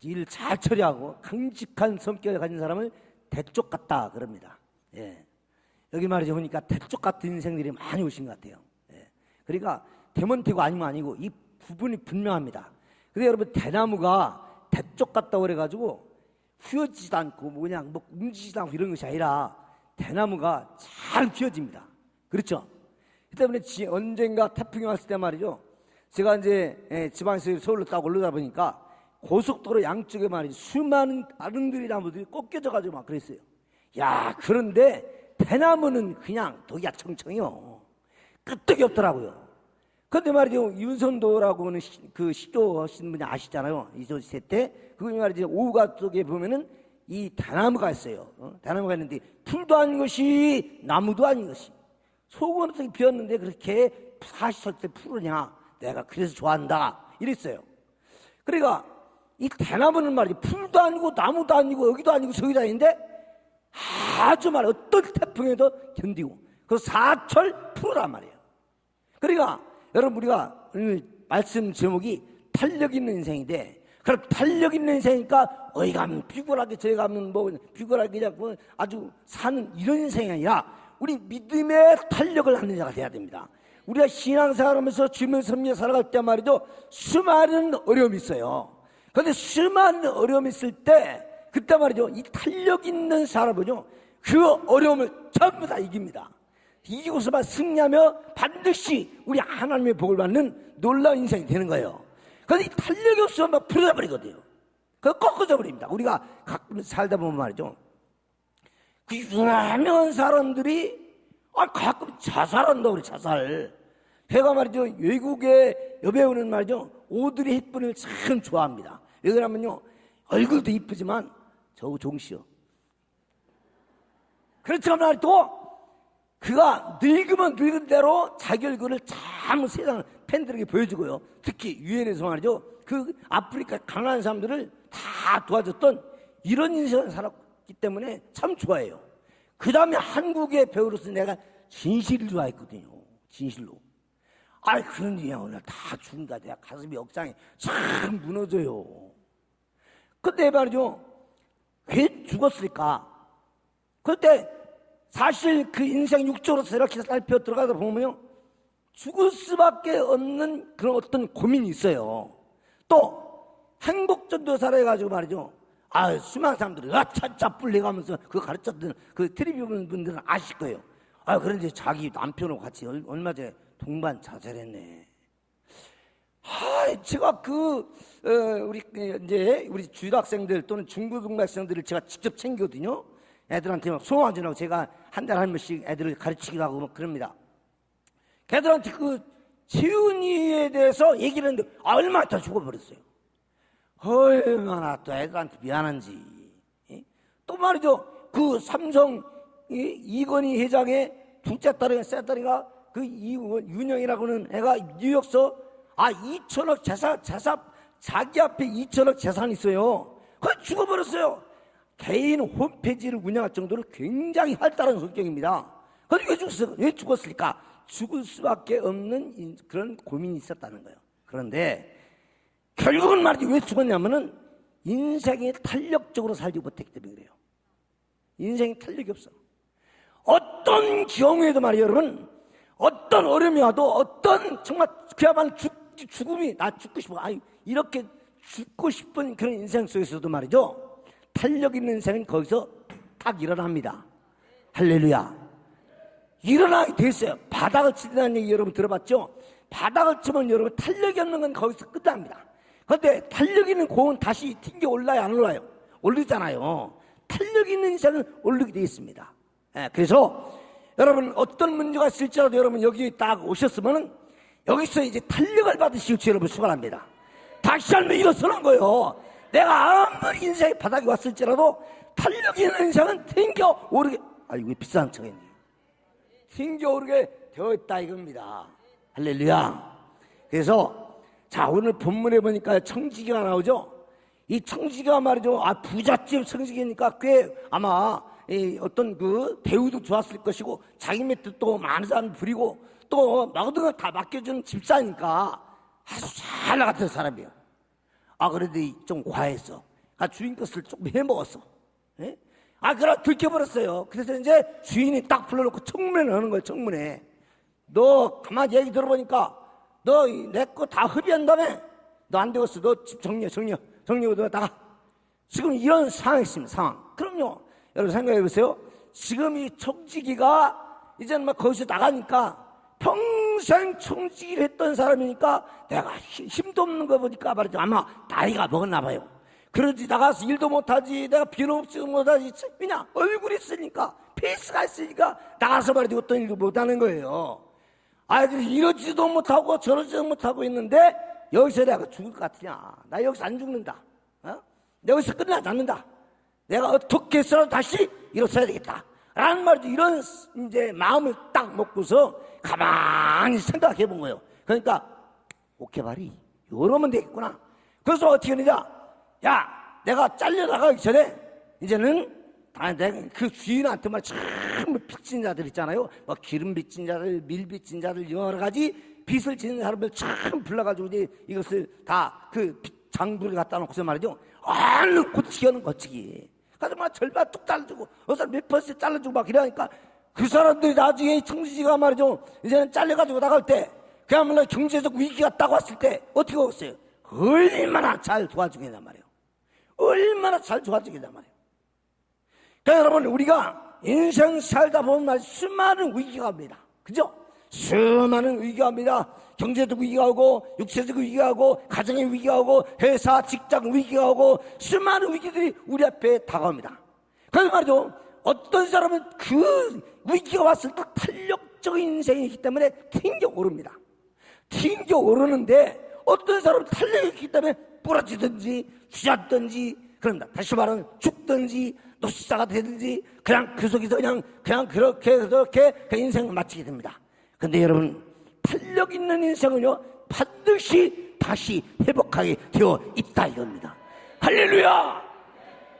일을 잘 처리하고 강직한 성격을 가진 사람을 대쪽 같다 그럽니다. 예. 여기 말이죠 보니까 대쪽 같은 인생들이 많이 오신 것 같아요. 예. 그러니까 대먼태고 아니면 아니고 이 부분이 분명합니다. 근데 여러분 대나무가 대쪽 같다고 그래가지고 휘어지지도 않고 그냥 뭐 움직이지도 않고 이런 것이 아니라 대나무가 잘 휘어집니다. 그렇죠? 그 때문에 언젠가 태풍이 왔을 때 말이죠. 제가 이제 지방에서 서울로 딱 올라다 보니까 고속도로 양쪽에 말이죠. 수많은 다른 들이 나무들이 꺾여져가지고 막 그랬어요. 야, 그런데 대나무는 그냥 독이야 청청이요. 끄떡이 없더라고요. 그런데 말이죠. 윤선도라고 하는 그 시조 하신 분이 아시잖아요. 이조 시대 때. 그분이 말이죠. 오후가 쪽에 보면은 이 대나무가 있어요. 대나무가 있는데 풀도 아닌 것이 나무도 아닌 것이. 속은 어떻게 비었는데 그렇게 사시설 때 푸르냐. 내가 그래서 좋아한다. 이랬어요. 그러니까 이 대나무는 말이죠. 풀도 아니고 나무도 아니고 여기도 아니고 저기도 아닌데 아주 말 어떤 태풍에도 견디고 그 사철 푸르란 말이에요. 그러니까 여러분 우리가 오늘 말씀 제목이 탄력 있는 인생인데 그럼 탄력 있는 인생이니까 어디 가면 비굴하게 저기 가면 뭐 비굴하게 그냥 아주 사는 이런 인생이 아니라 우리 믿음의 탄력을 갖는 자가 돼야 됩니다. 우리가 신앙생활하면서 주님을 섬기며 살아갈 때 말이죠. 수많은 어려움이 있어요. 그런데 수많은 어려움이 있을 때 그때 말이죠. 이 탄력 있는 사람은요. 그 어려움을 전부 다 이깁니다. 이기고서만 승리하며 반드시 우리 하나님의 복을 받는 놀라운 인생이 되는 거예요. 그런데 이 탄력이 없으면 막 부러져 버리거든요. 그거 꺾어져 버립니다. 우리가 가끔 살다 보면 말이죠. 그 유명한 사람들이 가끔 자살한다고 그래, 자살. 제가 말이죠, 외국의 여배우는 말이죠, 오드리 헵번을 참 좋아합니다. 왜 그러냐면요, 얼굴도 이쁘지만, 저우 종시요. 그렇지만 또, 그가 늙으면 늙은 대로 자기 얼굴을 참 세상 팬들에게 보여주고요. 특히 유엔에서 말이죠, 그 아프리카 가난한 사람들을 다 도와줬던 이런 인생을 살았기 때문에 참 좋아해요. 그 다음에 한국의 배우로서 내가 진실을 좋아했거든요. 진실로. 그런데 오늘 다 죽은다. 내가 가슴이 억장이 참 무너져요. 그때 말이죠. 왜 죽었을까? 그때 사실 그 인생 육조로서 이렇게 살펴 들어가다 보면요. 죽을 수밖에 없는 그런 어떤 고민이 있어요. 또 행복전도사를 해가지고 말이죠. 수많은 사람들이 차차 뿔려가면서 그거 가르쳤던 그 텔레비전 분들은 아실 거예요. 그런데 자기 남편하고 같이 얼마 전에 동반 자살했네. 제가 우리 주일학생들 또는 중고등학생들을 제가 직접 챙기거든요. 애들한테 막 소원하느라고 제가 한 달에 한 번씩 애들을 가르치기도 하고 막 그럽니다. 걔들한테 그 지훈이에 대해서 얘기를 했는데 얼마나 더 죽어버렸어요. 얼마나 또 애들한테 미안한지. 또 말이죠. 그 삼성 이건희 회장의 둘째 딸이 세 딸이가 그 윤영이라고 하는 애가 뉴욕서 2천억 재산 자기 앞에 2천억 재산이 있어요. 그거 죽어버렸어요. 개인 홈페이지를 운영할 정도로 굉장히 활달한 성격입니다. 그런데 왜 죽었을까? 죽을 수밖에 없는 그런 고민이 있었다는 거예요. 그런데 결국은 말이지 왜 죽었냐면은 인생이 탄력적으로 살지 못했기 때문에 그래요. 인생이 탄력이 없어. 어떤 경우에도 말이에요, 여러분. 어떤 어려움이 와도 어떤 정말 그야말로 죽음이 나 죽고 싶어. 이렇게 죽고 싶은 그런 인생 속에서도 말이죠. 탄력 있는 인생은 거기서 딱 일어납니다. 할렐루야. 일어나게 돼 있어요. 바닥을 치다는 얘기 여러분 들어봤죠? 바닥을 치면 여러분 탄력이 없는 건 거기서 끝납니다. 그런데 탄력 있는 공은 다시 튕겨 올라요, 안 올라요? 오르잖아요. 탄력 있는 인생은 오르게 되어 있습니다. 그래서 여러분 어떤 문제가 있을지라도 여러분 여기 딱 오셨으면은 여기서 이제 탄력을 받으시고 여러분 축원합니다. 다시 한번 일어서는 거예요. 내가 아무리 인생의 바닥이 왔을지라도 탄력 있는 인생은 튕겨 오르게, 왜 비싼 척했네. 튕겨 오르게 되어 있다 이겁니다. 할렐루야. 그래서 자, 오늘 본문에 보니까 청지기가 나오죠. 이 청지기가 말이죠. 부잣집 청지기니까 꽤 아마 어떤 그 대우도 좋았을 것이고 자기 밑에 또 많은 사람 부리고 또 모든 걸 다 맡겨주는 집사니까 아주 잘 나갔던 사람이에요. 그런데 좀 과했어. 주인 것을 조금 해먹었어. 예? 그래 들켜버렸어요. 그래서 이제 주인이 딱 불러놓고 청문회를 하는 거예요. 청문회. 너 가만히 얘기 들어보니까 너 내 거 다 흡입한다며? 너 안 되겠어. 너 집 정리하고 너 나가. 지금 이런 상황이 있습니다. 상황. 그럼요. 여러분 생각해 보세요. 지금 이 청지기가 이제는 막 거기서 나가니까 평생 청지기를 했던 사람이니까 내가 힘도 없는 거 보니까 말이죠. 아마 나이가 먹었나 봐요. 그러지 나가서 일도 못하지, 내가 비용업도 못하지. 그냥 얼굴이 있으니까, 페이스가 있으니까 나가서 말이죠. 어떤 일도 못하는 거예요. 이러지도 못하고 저러지도 못하고 있는데 여기서 내가 죽을 것 같으냐? 나 여기서 안 죽는다. 여기서 끝나지 않는다. 내가 어떻게 해서라도 다시 일어서야 되겠다. 라는 말이죠. 이런 이제 마음을 딱 먹고서 가만히 생각해 본 거예요. 그러니까 오케바리 이러면 되겠구나. 그래서 어떻게 하느냐? 야, 내가 잘려나가기 전에 이제는 내가 그 주인한테 막 전부 빚진 자들 있잖아요. 뭐 기름 빚진 자들, 밀 빚진 자들, 여러 가지 빚을 지는 사람들 참 불러가지고 이제 이것을 다 그 장부를 갖다 놓고서 말이죠. 얼른 고치기 하는 고치기. 그래서 막 절반 뚝 잘라주고, 어서 몇 퍼센트 잘라주고 막 이러니까 그 사람들이 나중에 청지기가 말이죠. 이제는 잘려가지고 나갈 때, 그야말로 경제적 위기가 딱 왔을 때 어떻게 하겠어요? 얼마나 잘 도와주겠단 말이에요. 얼마나 잘 도와주겠단 말이에요. 그러니까 여러분, 우리가 인생 살다 보면 수많은 위기가 옵니다. 그죠? 수많은 위기가 옵니다. 경제적 위기가 오고, 육체적 위기가 오고, 가정의 위기가 오고, 회사, 직장 위기가 오고, 수많은 위기들이 우리 앞에 다가옵니다. 그래서 말이죠. 어떤 사람은 그 위기가 왔을 때 탄력적인 인생이기 때문에 튕겨오릅니다. 튕겨오르는데 어떤 사람은 탄력이 있기 때문에 부러지든지 휘젓든지 그럽니다. 다시 말하면 죽든지 노숙자가 되든지 그냥 그 속에서 그냥 그렇게 그 인생을 마치게 됩니다. 근데 여러분, 탄력 있는 인생은요 반드시 다시 회복하게 되어 있다 이겁니다. 할렐루야.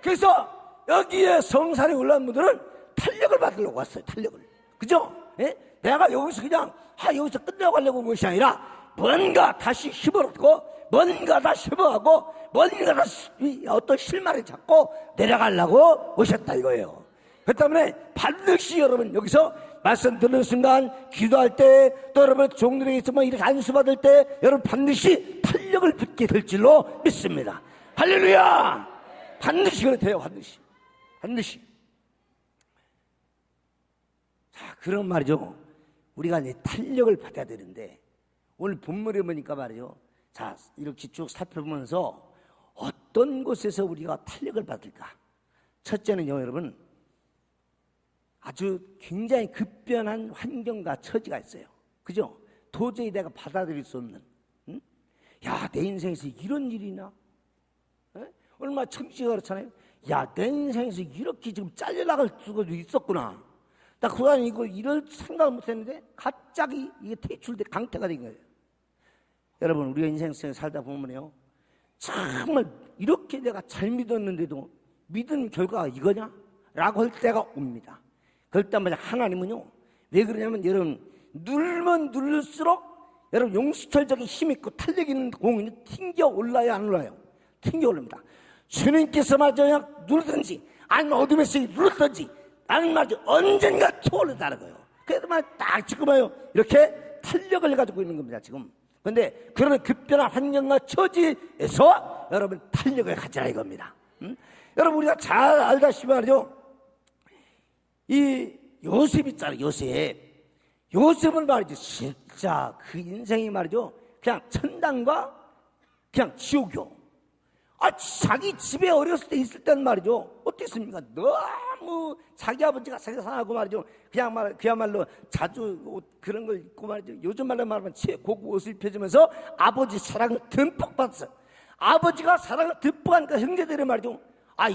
그래서 여기에 성산에 올라온 분들은 탄력을 받으려고 왔어요. 탄력을. 그죠? 예? 내가 여기서 그냥 여기서 끝내고 가려고 온 것이 아니라 뭔가 다시 힘을 얻고 뭔가 다시 회복하고 뭔가 다시 어떤 실마리를 잡고 내려가려고 오셨다 이거예요. 그렇기 때문에 반드시 여러분 여기서 말씀 듣는 순간 기도할 때 또 여러분 종들에게 있으면 이렇게 안수받을 때 여러분 반드시 탄력을 붙게 될 줄로 믿습니다. 할렐루야. 반드시 그렇대요. 반드시. 자, 그런 말이죠. 우리가 이제 탄력을 받아야 되는데 오늘 본문에 보니까 말이죠. 자, 이렇게 쭉 살펴보면서 어떤 곳에서 우리가 탄력을 받을까? 첫째는요, 여러분. 아주 굉장히 급변한 환경과 처지가 있어요. 그죠? 도저히 내가 받아들일 수 없는. 응? 야, 내 인생에서 이런 일이나? 얼마나 청취가 그렇잖아요. 야, 내 인생에서 이렇게 지금 잘려나갈 수가 있었구나. 나 그간 이거 이럴 생각을 못했는데 갑자기 이게 퇴출돼 강퇴가 된 거예요. 여러분, 우리가 인생에 살다 보면요, 정말 이렇게 내가 잘 믿었는데도 믿은 결과가 이거냐? 라고 할 때가 옵니다. 그럴 때마다 하나님은요, 왜 그러냐면 여러분, 누르면 누를수록 여러분 용수철적인 힘 있고 탄력 있는 공이 튕겨 올라야 안 올라요? 튕겨 올립니다. 주님께서 맞아야 누르든지 아니면 어둠에서 누르든지 나는 말이죠. 언젠가 튀어오른다는 거예요. 그래서 딱 지금 봐요. 이렇게 탄력을 가지고 있는 겁니다, 지금. 그런데 그런 급변한 환경과 처지에서 여러분 탄력을 가지라 이겁니다. 여러분, 우리가 잘 알다시피 말이죠. 이 요셉 있잖아요, 요셉은 말이죠. 진짜 그 인생이 말이죠. 그냥 천당과 그냥 지옥이요. 자기 집에 어렸을 때 있을 때는 말이죠. 어땠습니까? 너무 자기 아버지가 세상하고 말이죠. 그야말로 자주 그런 걸 입고 말이죠. 요즘 말로 말하면 최고급 옷을 입혀주면서 아버지 사랑을 듬뿍 받았어요. 아버지가 사랑을 듬뿍 하니까 형제들이 말이죠.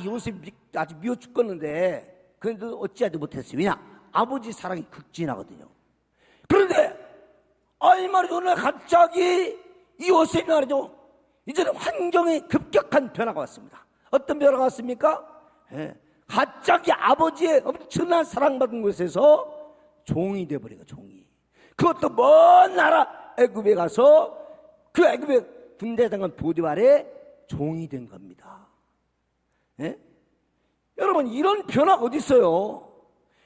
요셉이 아주 미워 죽겠는데, 그래도 어찌하지 못했어요. 왜냐? 아버지 사랑이 극진하거든요. 그런데, 말이죠. 오늘 갑자기 이 요셉이 말이죠. 이제는 환경에 급격한 변화가 왔습니다. 어떤 변화가 왔습니까? 갑자기 아버지의 엄청난 사랑받은 곳에서 종이 되어버려요. 종이. 그것도 먼 나라 애굽에 가서 그 애굽의 군대장관 보디발의 종이 된 겁니다. 예? 여러분, 이런 변화가 어디 있어요?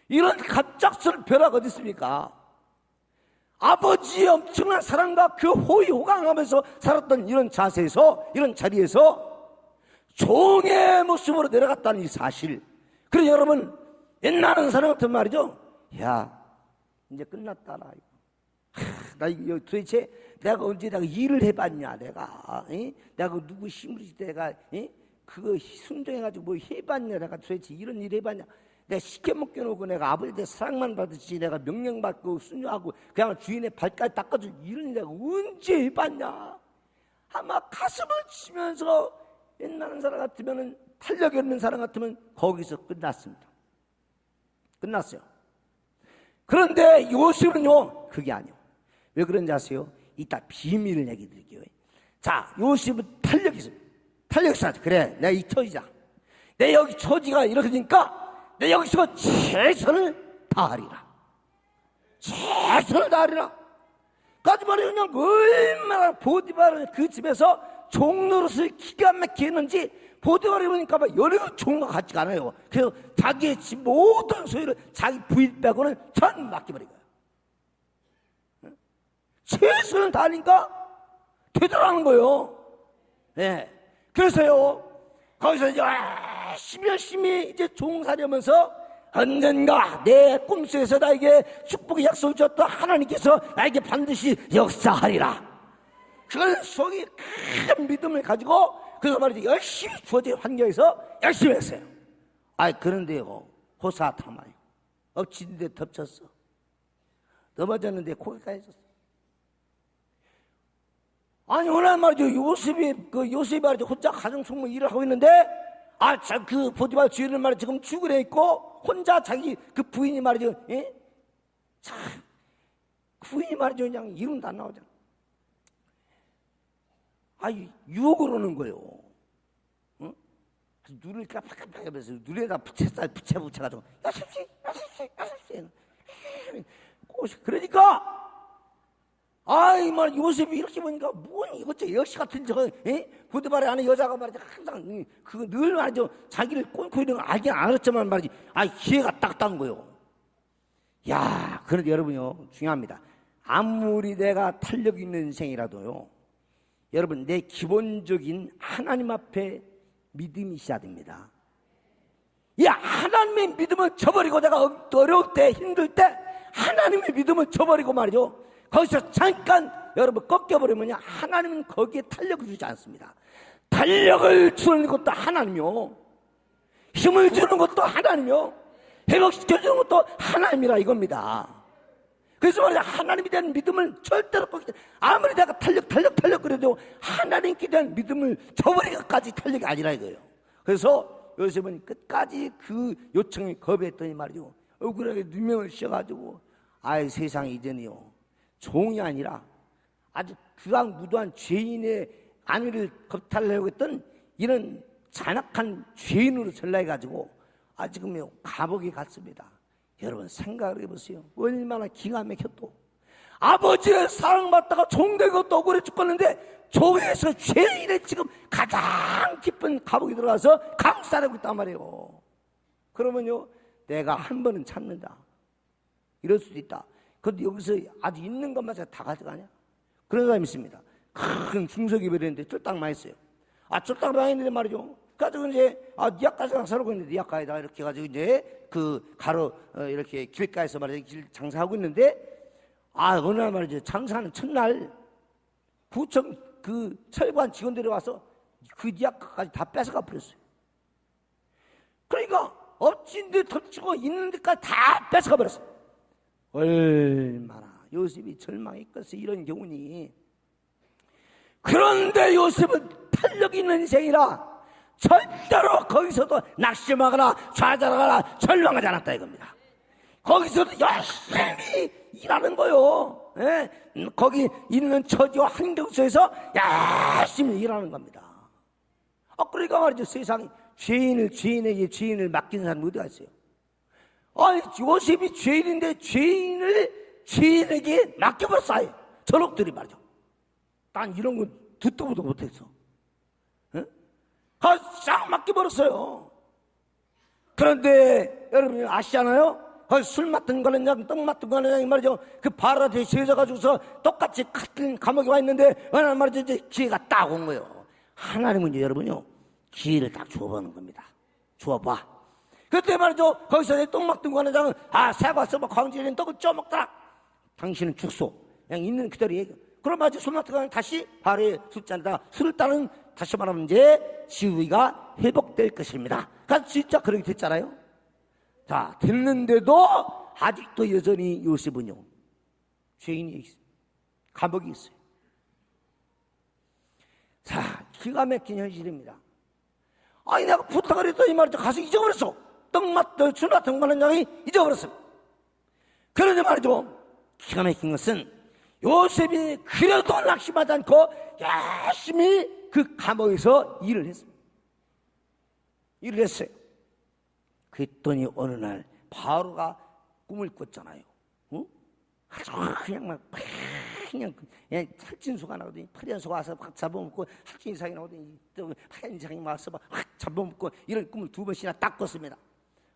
이런 갑작스러운 변화가 어디 있습니까? 아버지의 엄청난 사랑과 그 호의 호강하면서 살았던 이런 자세에서, 이런 자리에서 종의 모습으로 내려갔다는 이 사실. 그래서 여러분, 옛날은 사람 같은 말이죠. 야, 이제 끝났다. 나 이거 도대체 내가 언제 내가 일을 해봤냐, 내가. 내가 누구 힘으로 내가, 그거 순종해가지고 뭐 해봤냐, 내가 도대체 이런 일 해봤냐. 내가 시켜 먹여놓고 내가 아버지한테 사랑만 받았지, 내가 명령받고 순종하고 그냥 주인의 발까지 닦아주고 이런 일 내가 언제 해봤냐. 아마 가슴을 치면서 옛날 사람 같으면은, 탄력이 없는 사람 같으면 거기서 끝났습니다. 끝났어요. 그런데 요셉은요, 그게 아니에요. 왜 그런지 아세요? 이따 비밀을 얘기 드릴게요. 자, 요셉은 탄력이 있습니다. 탄력이 있어. 그래, 내가 이 처지다. 내 여기 처지가 이렇게 되니까 내 여기서 최선을 다하리라. 최선을 다하리라. 까지 말이에요. 그냥 얼마나 보디발을 그 집에서 종노릇을 기가 막히게 했는지, 보디발이 보니까 여러 종과 같지가 않아요. 그래서 자기의 집 모든 소유를 자기 부인 빼고는 전 맡겨버린 거예요. 최선을 다하니까 되더라는 거예요. 네. 그래서요, 거기서 열심히 이제 종살이하면서 언젠가 내 꿈속에서 나에게 축복의 약속을 줬던 하나님께서 나에게 반드시 역사하리라. 그런 속에 큰 믿음을 가지고, 그래서 말이죠, 열심히 주어진 환경에서 열심히 했어요. 그런데요, 호사타마요, 엎친 데 덮쳤어. 넘어졌는데 고개까지 졌어. 오늘 말이죠, 요셉이 말이죠, 혼자 가정총무 일을 하고 있는데, 그 보디발 주인은 말이죠, 지금 죽으려 있고, 혼자 자기 그 부인이 말이죠, 참, 부인이 말이죠, 그냥 이름도 안 나오잖아. 유혹을 오는 거예요. 응? 눈을 깜빡깜빡 하면서 눈에다 붙여가지고, 그러니까, 말 요셉이 이렇게 보니까, 이것저 역시 같은 보디발의 안에 여자가 말이죠, 항상, 그거 늘 말이죠, 자기를 꼴고 있는 걸 알긴 알았지만 말이지, 기회가 딱 딴 거예요. 그런데 여러분요, 중요합니다. 아무리 내가 탄력 있는 인생이라도요, 여러분, 내 기본적인 하나님 앞에 믿음이 있어야 됩니다. 하나님의 믿음을 저버리고, 내가 어려울 때, 힘들 때, 하나님의 믿음을 저버리고 말이죠, 거기서 잠깐 여러분 꺾여버리면 하나님은 거기에 탄력을 주지 않습니다. 탄력을 주는 것도 하나님이요, 힘을 주는 것도 하나님이요, 회복시켜주는 것도 하나님이라 이겁니다. 그래서 말이야, 하나님에 대한 믿음을 절대로 꺾이지, 아무리 내가 탄력 그래도 하나님께 대한 믿음을 저버리기까지 탄력이 아니라 이거예요. 그래서 요셉은 끝까지 그 요청에 거부했더니 말이죠, 억울하게 누명을 씌워가지고, 세상 이전이요, 종이 아니라 아주 그악무도한 죄인의 안위를 겁탈하려고 했던 이런 잔악한 죄인으로 전락해가지고 지금 감옥에 갔습니다. 여러분, 생각을 해보세요. 얼마나 기가 막혔도, 아버지의 사랑받다가 종되고 또 억울해 죽겠는데 종에서 죄인의 지금 가장 깊은 감옥에 들어가서 감싸려고 있단 말이에요. 그러면요, 내가 한 번은 참는다, 이럴 수도 있다. 그런데 여기서 아주 있는 것만 다 가져가냐? 그런 사람이 있습니다. 큰 중석이버렸는데 쫄딱 망했어요. 쫄딱 망했는데 말이죠, 가지고 이제 니아까지 살고 있는데, 니아까지다 이렇게 가지고 이제 그 가로 이렇게 길가에서 말이죠, 길 장사하고 있는데, 어느 날 말이죠, 장사하는 첫날 구청 그 철관 직원들이 와서 그 니아까지 다 뺏어가 버렸어요. 그러니까 엎친 데 덮치고 있는 데까지 다 뺏어가 버렸어요. 얼마나 요셉이 절망했겠어, 이런 경우니. 그런데 요셉은 탄력 있는 인생이라 절대로 거기서도 낙심하거나 좌절하거나 절망하지 않았다 이겁니다. 거기서도 열심히 일하는 거요. 거기 있는 처지와 환경 속에서 열심히 일하는 겁니다. 그러니까 말이죠, 세상에 죄인에게 죄인을 맡기는 사람이 어디가 있어요? 요셉이 죄인인데 죄인에게 맡겨버렸어요. 저놈들이 말이죠. 난 이런 건 듣도 보도 못했어. 싹 맡겨버렸어요. 그런데 여러분 아시잖아요? 거기 술 맡은 관련장, 떡 맡은 관련장이 말이죠. 그 바로한테 세져가지고서 똑같이 같은 감옥에 와 있는데, 어느 말이죠. 이제 기회가 딱 온 거예요. 하나님은 여러분요, 기회를 딱 주어보는 겁니다. 주어봐. 그때 말이죠. 거기서 떡 맡은 관련장은, 새가 써봐. 광질린 떡을 쪄먹더라. 당신은 죽소. 그냥 있는 그대로 얘기. 그럼 말이죠. 술 맡은 관련장 다시 바로의 술잔에다 술을 따른, 다시 말하면 이제 지위가 회복될 것입니다. 그러니까 진짜 그렇게 됐잖아요. 자, 됐는데도 아직도 여전히 요셉은요, 죄인이 있어요. 감옥이 있어요. 자, 기가 막힌 현실입니다. 아니, 내가 부탁을 했더니 말이죠. 가서 잊어버렸어. 술 맡은 관련장이 잊어버렸어. 그런데 말이죠. 기가 막힌 것은 요셉이 그래도 낙심하지 않고 열심히 그 감옥에서 일을 했습니다. 일을 했어요. 그랬더니 어느 날 바로가 꿈을 꿨잖아요. 아주 그냥 살찐소가 나오더니 파란 소가 와서 확 잡아먹고 살찐이상이 나오더니 또 파란 이상이 와서 확 잡아먹고 이런 꿈을 2번씩이나 딱 꿨습니다.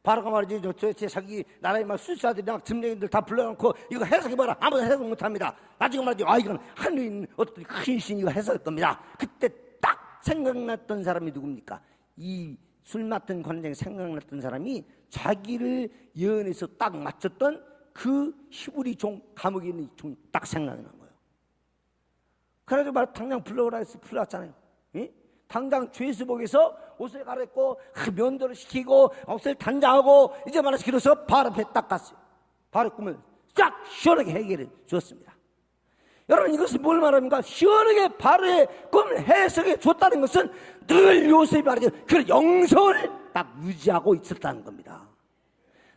바로가 말이죠. 제 자기 나라의 막 술사들이랑 점령인들 다 불러놓고 이거 해석해봐라. 아무도 해석 못합니다. 나중에 말이죠. 이건 하늘에 있는 어떤 큰 신이 이거 해석할 겁니다. 그때 딱 생각났던 사람이 누굽니까? 이 술 맡은 관장이 생각났던 사람이 자기를 예언해서 딱 맞췄던 그 히브리 종, 감옥에 있는 종 딱 생각이 난 거예요. 그래가지고 말 당장 불러오라 해서 불러왔잖아요. 예? 당장 죄수복에서 옷을 갈아입고 면도를 시키고 옷을 단장하고 이제 말해서 길어서 바로 앞에 딱 갔어요. 바로 꿈을 쫙 시원하게 해결해 주었습니다. 여러분 이것은 뭘 말합니까? 시원하게 바로의 꿈을 해석해 줬다는 것은 늘 요셉이 말이죠. 그 영성을 딱 유지하고 있었다는 겁니다.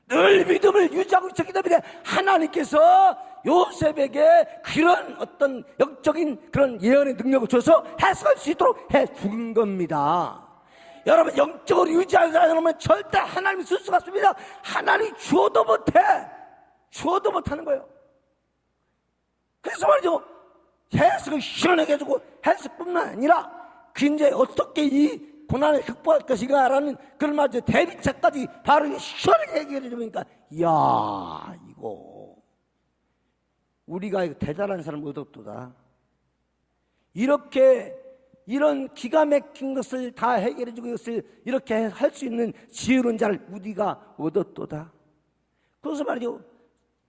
늘 믿음을 유지하고 있었기 때문에 하나님께서 요셉에게 그런 어떤 영적인 그런 예언의 능력을 줘서 해석할 수 있도록 해 준 겁니다. 여러분 영적으로 유지하지 않으면 절대 하나님이 쓸 수가 없습니다. 하나님이 주어도 못해. 주어도 못하는 거예요. 그래서 말이죠. 해석을 시원하게 해주고 해석뿐만 아니라 그 이제 어떻게 이 고난을 극복할 것인가라는 그런 말이죠. 대비책까지 바로 시원하게 얘기해 주니까 이야 이거 우리가 이거 대단한 사람 얻었도다. 이렇게 이런 기가 막힌 것을 다 해결해 주고 이것을 이렇게 할 수 있는 지혜로운 자를 우리가 얻었도다. 그래서 말이죠.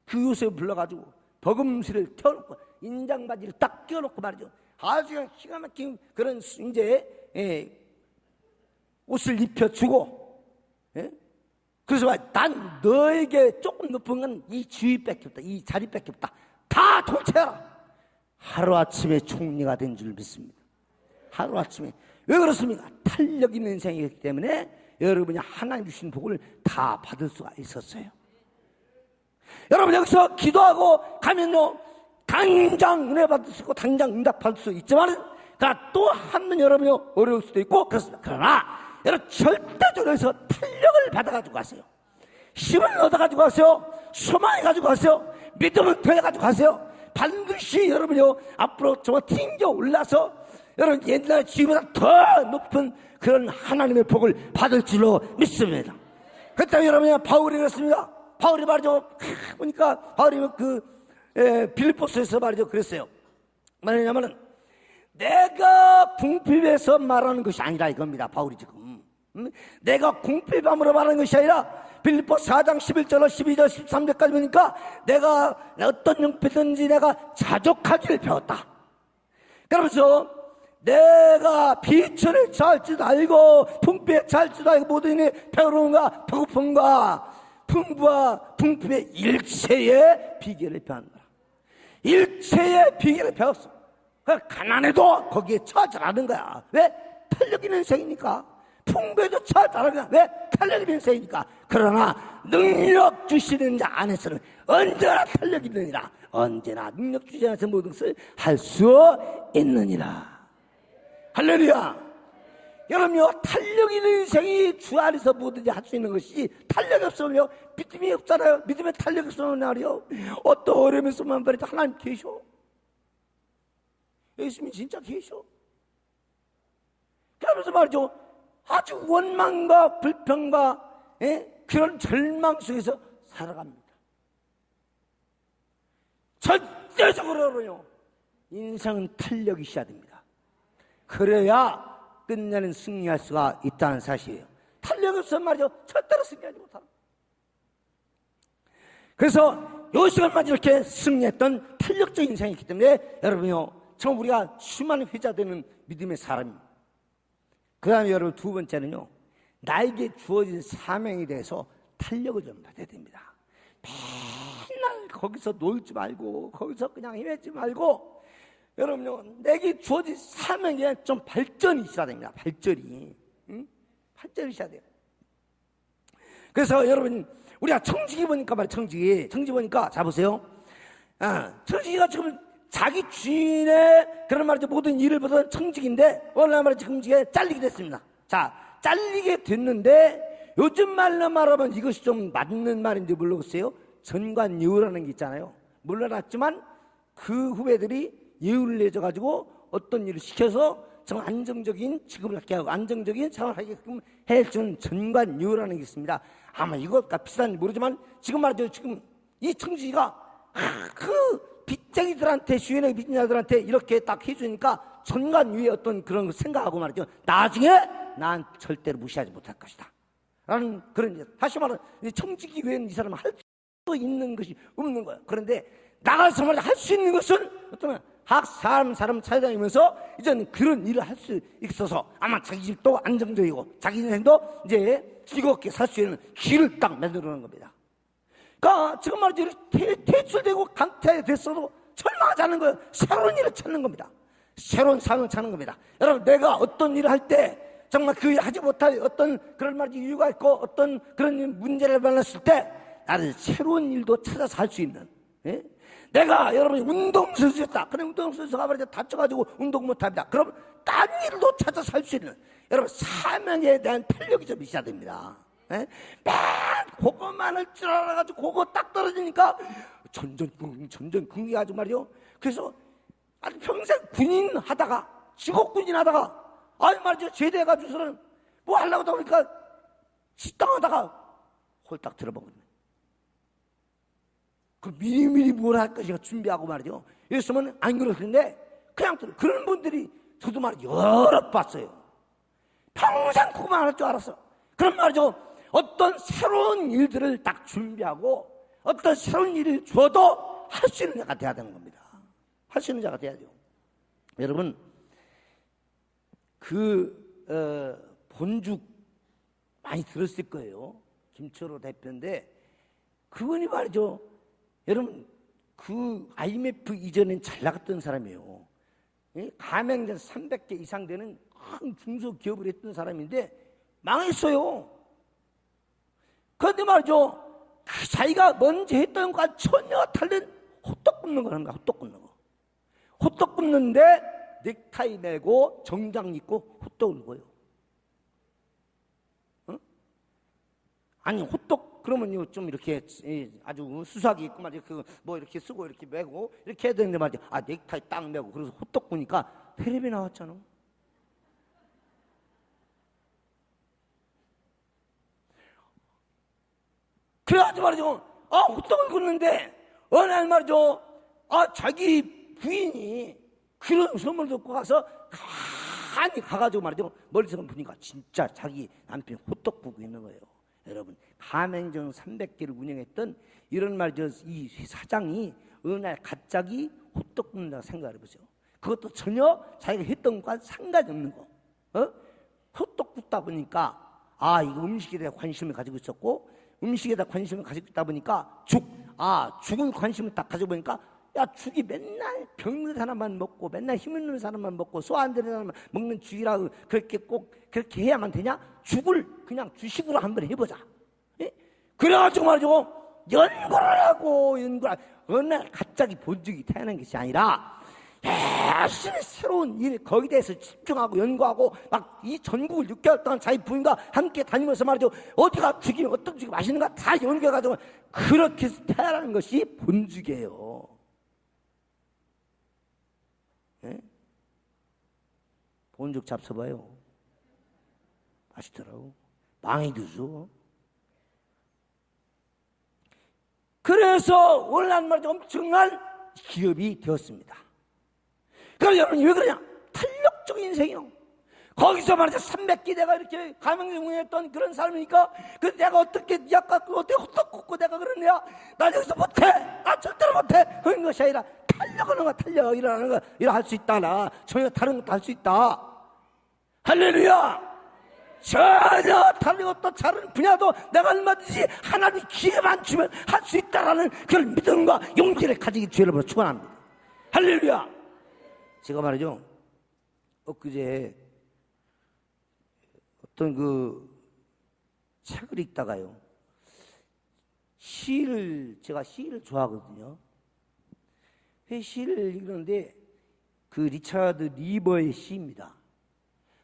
그 요셉을 불러가지고 버금실을 태워놓고 인장바지를 딱 끼워놓고 말이죠. 아주 기가 막힌 그런 이제 옷을 입혀주고 그래서 난 너에게 조금 높은 건 이 지위밖에 없다. 이 자리밖에 없다. 다 통째라. 하루아침에 총리가 된 줄 믿습니다. 하루아침에. 왜 그렇습니까? 탄력 있는 인생이기 때문에 여러분이 하나님 주신 복을 다 받을 수가 있었어요. 여러분 여기서 기도하고 가면요 당장 은혜 받을 수 있고 당장 응답 받을 수 있지만 또 한 번 여러분이 어려울 수도 있고 그렇습니다. 그러나 여러분 절대적으로 해서 탄력을 받아가지고 가세요. 힘을 얻어가지고 가세요. 소망을 가지고 가세요. 믿음을 더해가지고 가세요. 반드시 여러분요 앞으로 정말 튕겨 올라서 여러분 옛날 지금보다 더 높은 그런 하나님의 복을 받을 줄로 믿습니다. 그때 여러분이 바울이 그랬습니다. 바울이 말이죠. 보니까 바울이 빌립보서에서 말이죠. 그랬어요. 뭐냐면은 내가 궁핍해서 말하는 것이 아니라 이겁니다. 바울이 지금 내가 궁핍함으로 말하는 것이 아니라 빌립보 4장 11절 12절 13절까지 보니까 내가 어떤 형편든지 내가 자족하기를 배웠다. 그러면서 내가 비천에 잘 줄 알고 풍비에 잘 줄 알고 모든 일에 배우는가 배고픔과 풍부와 풍부의 일체의 비결을 배웠다. 일체의 비결을 배웠어. 가난해도 거기에 처절하는 거야. 왜? 탄력 있는 인생이니까. 풍부해도 처절하는 거야. 왜? 탄력 있는 인생이니까. 그러나 능력 주시는 자 안에서는 언제나 탄력 있느니라. 언제나 능력 주시는 자 안에서 모든 것을 할 수 있느니라. 할렐루야. 여러분요 탄력 있는 인생이 주 안에서 뭐든지 할 수 있는 것이 탄력이 없으면요 믿음이 없잖아요. 믿음에 탄력이 없으면 말이요 어떤 어려움에서만 말이죠 하나님 계셔. 예수님이 진짜 계셔. 그러면서 말이죠 아주 원망과 불평과 그런 절망 속에서 살아갑니다. 절대적으로요, 인생은 탄력이 있어야 됩니다. 그래야 끝내는 승리할 수가 있다는 사실이에요. 탄력이 없으면 말이죠, 절대로 승리하지 못합니다. 그래서 요셉은 이렇게 승리했던 탄력적인 인생이 있기 때문에 여러분요, 참 우리가 수많은 회자되는 믿음의 사람입니다. 그 다음에 여러분 두 번째는요, 나에게 주어진 사명에 대해서 탄력을 좀 받아야 됩니다. 맨날 거기서 놀지 말고 거기서 그냥 헤매지 말고 여러분요, 내게 주어진 사명에 좀 발전이 있어야 됩니다. 발전이 발전이 있어야 돼요. 그래서 여러분 우리가 청지기 보니까 청지기 보니까 자 보세요. 청지기가 지금 자기 주인의 그런 말이죠, 모든 일을 보던 청지기인데 어느 날 말이죠, 청지기에 잘리게 됐습니다. 자, 잘리게 됐는데 요즘 말로 말하면 이것이 좀 맞는 말인지 모르겠어요. 전관예우라는 게 있잖아요. 물러났지만 그 후배들이 예우를 내줘가지고 어떤 일을 시켜서 정말 안정적인 직업을 갖게 하고 안정적인 생활을 하게끔 해주는 전관예우라는 게 있습니다. 아마 이것과 비슷한지 모르지만 지금 말이죠, 지금 이 청지기가 그 빚쟁이들한테, 주인의 빚쟁이들한테 이렇게 딱 해주니까 전관예우의 어떤 그런 거 생각하고 말이죠, 나중에 난 절대로 무시하지 못할 것이다 라는 그런, 다시 말하면 청지기 외에는 이 사람은 할 수 있는 것이 없는 거예요. 그런데 나가서 말이죠, 할 수 있는 것은 어떤 사람 찾아다니면서 이제는 그런 일을 할 수 있어서 아마 자기 집도 안정적이고 자기 인생도 이제 즐겁게 살 수 있는 길을 딱 만들어 놓은 겁니다. 그러니까 지금 말이죠, 퇴출되고 강퇴됐어도 절망하지 않는 거예요. 새로운 일을 찾는 겁니다. 새로운 삶을 찾는 겁니다. 여러분, 내가 어떤 일을 할 때 정말 그 일 하지 못할 어떤 그런 말이죠, 이유가 있고 어떤 그런 문제를 만났을 때 나는 새로운 일도 찾아서 할 수 있는, 내가 여러분이 운동선수였다. 그래, 운동선수가 말이죠, 다쳐가지고 운동 못합니다. 그럼 딴 일도 찾아서 할 수 있는, 여러분 사명에 대한 탄력이 좀 있어야 됩니다. 맨 그것만 할 줄 알아가지고 그거 딱 떨어지니까 전전긍긍 아주 말이요. 그래서 아주 평생 군인 하다가, 직업군인 하다가, 아니 말이죠, 제대해가지고서는 뭐 하려고 하다 보니까 식당하다가 홀딱 들어버거든요. 그 미리미리 뭘 할 것인가 준비하고 말이죠. 이랬으면 안 그러는데 그냥 그런 분들이 저도 말이죠, 여러 봤어요. 평생 그거만 할 줄 알았어. 그런 말이죠, 어떤 새로운 일들을 딱 준비하고 어떤 새로운 일을 주어도 할 수 있는 자가 돼야 되는 겁니다. 할 수 있는 자가 돼야죠. 여러분, 본죽 많이 들었을 거예요. 김철호 대표인데 그분이 말이죠, 여러분 그 IMF 이전엔 잘 나갔던 사람이에요. 가맹점 300개 이상 되는 큰 중소기업을 했던 사람인데 망했어요. 그런데 말이죠, 그 자기가 먼저 했던 것과 전혀 다른 호떡 굽는 거 하는 거야. 호떡 굽는 거. 호떡 굽는데 넥타이 매고 정장 입고 호떡을 구워요. 아니 호떡 그러면요 좀 이렇게 아주 수수하게 입고 말이죠, 그 뭐 이렇게 쓰고 이렇게 매고 이렇게 해야 되는데 말이죠, 넥타이 딱 매고 그래서 호떡 구니까 텔레비 나왔잖아. 그래가지고 말이죠, 호떡을 굽는데 어느 날 말이죠, 자기 부인이 그런 소문을 듣고 가서 간이 가가지고 말이죠, 멀리서 보니까 진짜 자기 남편이 호떡 굽고 있는 거예요. 여러분, 가맹점 300개를 운영했던 이런 말이죠, 이 사장이 어느 날 갑자기 호떡 굽는다고 생각을 해보세요. 그것도 전혀 자기가 했던 것과 상관이 없는 거. 호떡 굽다 보니까 이거 음식에 대해 관심을 가지고 있었고, 음식에 대해 관심을 가지고 있다 보니까 죽을 관심을 딱 가지고 보니까 죽이 맨날 병든 사람만 먹고 맨날 힘있는 사람만 먹고 소 안 되는 사람만 먹는 죽이라고 그렇게 꼭 그렇게 해야만 되냐? 죽을 그냥 주식으로 한번 해보자. 그래가지고 말이죠, 연구를 하고 어느 날 갑자기 본죽이 태어난 것이 아니라 열심히 새로운 일 거기에 대해서 집중하고 연구하고 막 이 전국을 6개월 동안 자기 부인과 함께 다니면서 말이죠, 어디가 죽이 어떤 죽이 맛있는가 다 연구해가지고 그렇게 해서 태어나는 것이 본죽이에요. 본죽 잡숴봐요. 하시더라고. 망이드죠. 그래서 원래는 말이죠, 엄청난 기업이 되었습니다. 그럼 여러분이 왜 그러냐? 탄력적인 인생이요. 거기서 말이죠, 300기 내가 이렇게 가명했던 그런 삶이니까, 그 내가 어떻게 약간 어떻게 헛떡 걷고 내가 그러냐? 나 여기서 못해, 나 절대로 못해 그런 것이 아니라 탄력하는 거, 탄력 일어나는 거, 일을 할 수 있다. 나 전혀 다른 것도 할 수 있다. 할렐루야. 전혀 다른 것도 다른 분야도 내가 얼마든지 하나님 기회만 주면 할 수 있다라는 그런 믿음과 용기를 가지기 주의를 축원합니다. 할렐루야. 제가 말이죠, 엊그제 어떤 그 책을 읽다가요, 제가 시를 좋아하거든요. 시를 읽는데 그 리차드 리버의 시입니다.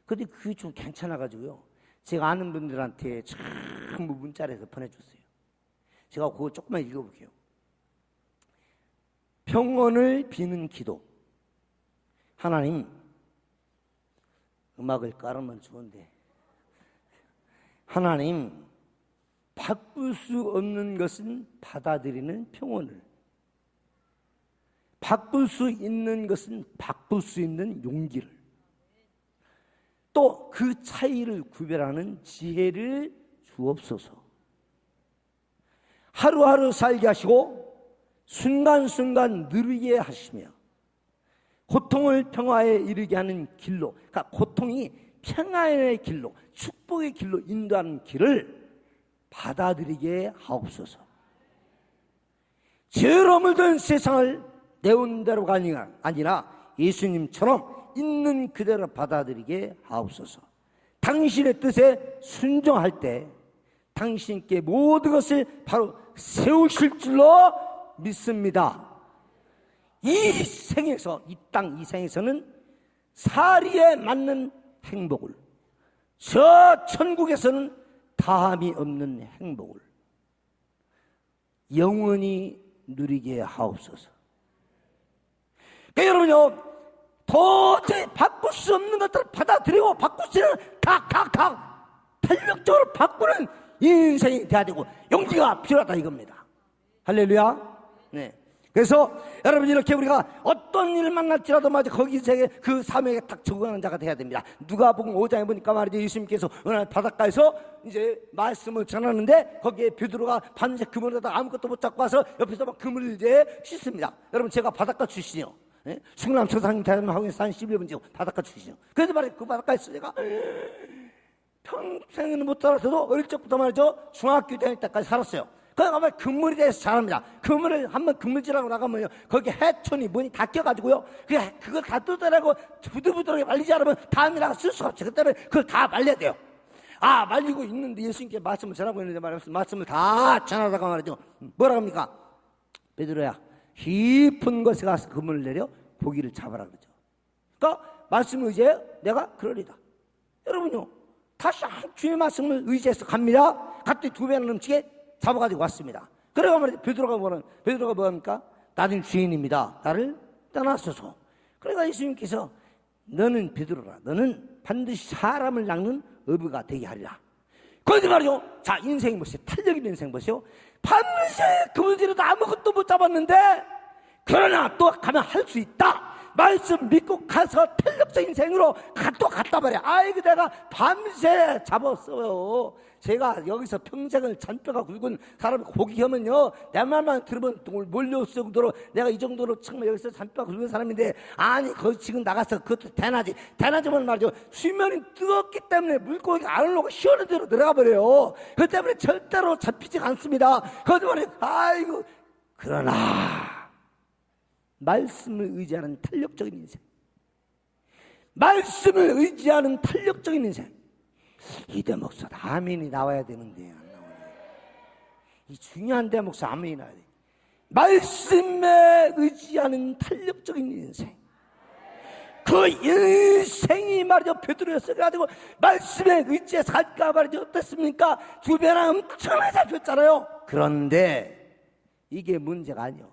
근데 그게 좀 괜찮아가지고요, 제가 아는 분들한테 전부 문자를 해서 보내줬어요. 제가 그거 조금만 읽어볼게요. 평온을 비는 기도. 하나님, 음악을 깔으면 좋은데, 하나님, 바꿀 수 없는 것은 받아들이는 평온을, 바꿀 수 있는 것은 바꿀 수 있는 용기를, 또 그 차이를 구별하는 지혜를 주옵소서. 하루하루 살게 하시고 순간순간 누리게 하시며 고통을 평화에 이르게 하는 길로, 그러니까 고통이 평화의 길로, 축복의 길로 인도하는 길을 받아들이게 하옵소서. 죄로 물든 세상을 내 온대로가 아니라 예수님처럼 있는 그대로 받아들이게 하옵소서. 당신의 뜻에 순종할 때 당신께 모든 것을 바로 세우실 줄로 믿습니다. 이 생에서, 이 땅, 이 생에서는 사리에 맞는 행복을, 저 천국에서는 다함이 없는 행복을 영원히 누리게 하옵소서. 그러니까 여러분요, 도저히 바꿀 수 없는 것들을 받아들이고 바꿀 수 있는 탄력적으로 바꾸는 인생이 돼야 되고 용기가 필요하다 이겁니다. 할렐루야. 네. 그래서 여러분, 이렇게 우리가 어떤 일을 만날지라도 마저 거기서 그 사명에 딱 적응하는 자가 돼야 됩니다. 누가복음 5장에 보니까 말이죠, 예수님께서 어느 바닷가에서 이제 말씀을 전하는데 거기에 베드로가 밤새 그물에다 아무것도 못 잡고 와서 옆에서 막 그물을 이제 씻습니다. 여러분, 제가 바닷가 출신이요. 네? 충남 서산님 대한민국에서 한 11번지고 바닷가 출신이요. 그래서 말이죠, 그 바닷가에서 제가 평생은 못 살았어도 어릴 적부터 말이죠, 중학교 다닐 때까지 살았어요. 그러니까 아마 그물에 대해서 잘합니다. 그물을 한번 그물질하고 나가면요, 거기 해촌이 문이 닫혀가지고요, 그걸 다 뜯어내고 부들부들하게 말리지 않으면 다음이라가 쓸 수가 없죠. 그때는 그걸 다 말려야 돼요. 말리고 있는데 예수님께 말씀을 전하고 있는데 말씀을 다 전하다가 말이죠, 뭐라 합니까? 베드로야, 깊은 곳에 가서 그물을 내려 고기를 잡아라 그러죠. 그러니까 말씀을 의지해 내가 그러리다. 여러분요, 다시 주의 말씀을 의지해서 갑니다. 갔더니 2배나 넘치게 잡아가지고 왔습니다. 그래가 말이죠, 베드로가 뭐합니까? 나는 주인입니다. 나를 떠나소서. 그러니까 예수님께서 너는 베드로라, 너는 반드시 사람을 낚는 어부가 되게 하리라. 그런데 말이죠, 자, 인생이 보세요. 탄력 있는 인생 보세요. 밤새 그물질에도 아무것도 못 잡았는데, 그러나 또 가면 할 수 있다. 말씀 믿고 가서 탄력적인 인생으로 또 갔다 말이야. 아이고, 내가 밤새 잡았어요. 제가 여기서 평생을 잔뼈가 굵은 사람이 고기 하면요, 내 말만 들으면 몰려올 정도로 내가 이 정도로 정말 여기서 잔뼈가 굵은 사람인데, 아니 거기 지금 나가서 그것도 대낮이면 말이죠, 수면이 뜨겁기 때문에 물고기가 안 올라오고 시원한 대로 들어가 버려요. 그 때문에 절대로 잡히지 않습니다. 그런데 아이고, 그러나 말씀을 의지하는 탄력적인 인생, 말씀을 의지하는 탄력적인 인생, 이 대목사 아멘이 나와야 되는데 안 나오네. 이 중요한 대목사 아멘이 나와야 돼. 말씀에 의지하는 탄력적인 인생, 그 인생이 말이죠, 베드로였어. 그래가지고 말씀에 의지해서 갈까 말이죠, 어땠습니까? 2배나 엄청나게 잡혔잖아요. 그런데 이게 문제가 아니요.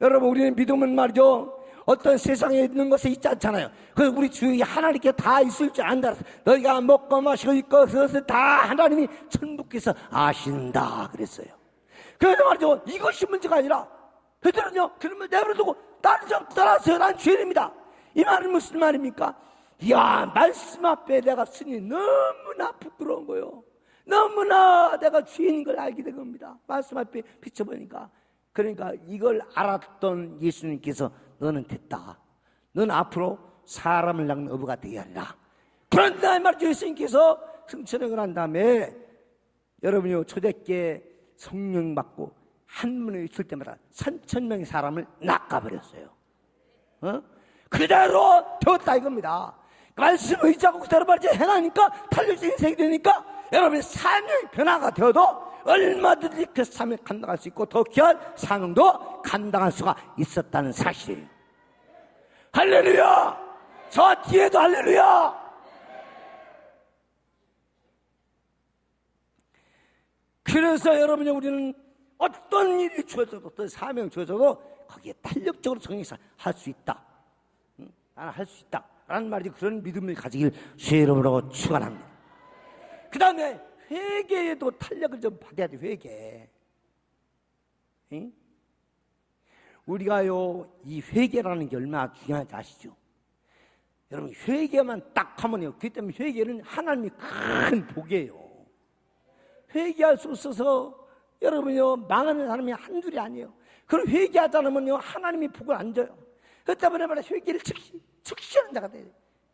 여러분, 우리는 믿음은 말이죠, 어떤 세상에 있는 것에 있지 않잖아요. 그래서 우리 주위에 하나님께 다 있을 줄 안다. 너희가 먹고 마시고 있고 그것을 다 하나님이 천국에서 아신다 그랬어요. 그래서 말이죠, 이것이 문제가 아니라 그들은요, 그러면 내버려두고 나를 좀 떠나세요, 난 죄인입니다. 이 말은 무슨 말입니까? 이야, 말씀 앞에 내가 쓰니 너무나 부끄러운 거예요. 너무나 내가 죄인인 걸 알게 된 겁니다. 말씀 앞에 비춰보니까. 그러니까 이걸 알았던 예수님께서 너는 됐다. 너는 앞으로 사람을 낚는 어부가 되게 하리라. 그런데 말이죠, 예수님께서 승천을 한 다음에 여러분이 초대교회 성령 받고 한문을 줄 때마다 3,000명의 사람을 낚아버렸어요. 그대로 되었다 이겁니다. 말씀을 의지하고 그대로 말이죠, 행하니까 탄력적인 인생이 되니까 여러분의 삶의 변화가 되어도 얼마든지 그 삶을 감당할 수 있고 더 귀한 상응도 감당할 수가 있었다는 사실이에요. 할렐루야! 저 뒤에도 할렐루야! 그래서 여러분이 우리는 어떤 일이 주어져도 어떤 사명이 주어져도 거기에 탄력적으로 정해서 할 수 있다. 나는 할 수 있다 라는 말이지. 그런 믿음을 가지길 주의 이름으로 축원합니다. 그 다음에 회개에도 탄력을 좀 받아야 돼. 회개. 응? 우리가요, 이 회개라는 게 얼마나 중요한지 아시죠? 여러분, 회개만 딱 하면요, 그렇기 때문에 회개는 하나님이 큰 복이에요. 회개할 수 없어서 여러분요, 망하는 사람이 한둘이 아니에요. 그럼 회개하지 않으면요, 하나님이 복을 안 줘요. 그렇기 때문에 말이야, 회개를 즉시 하는 자가 돼요.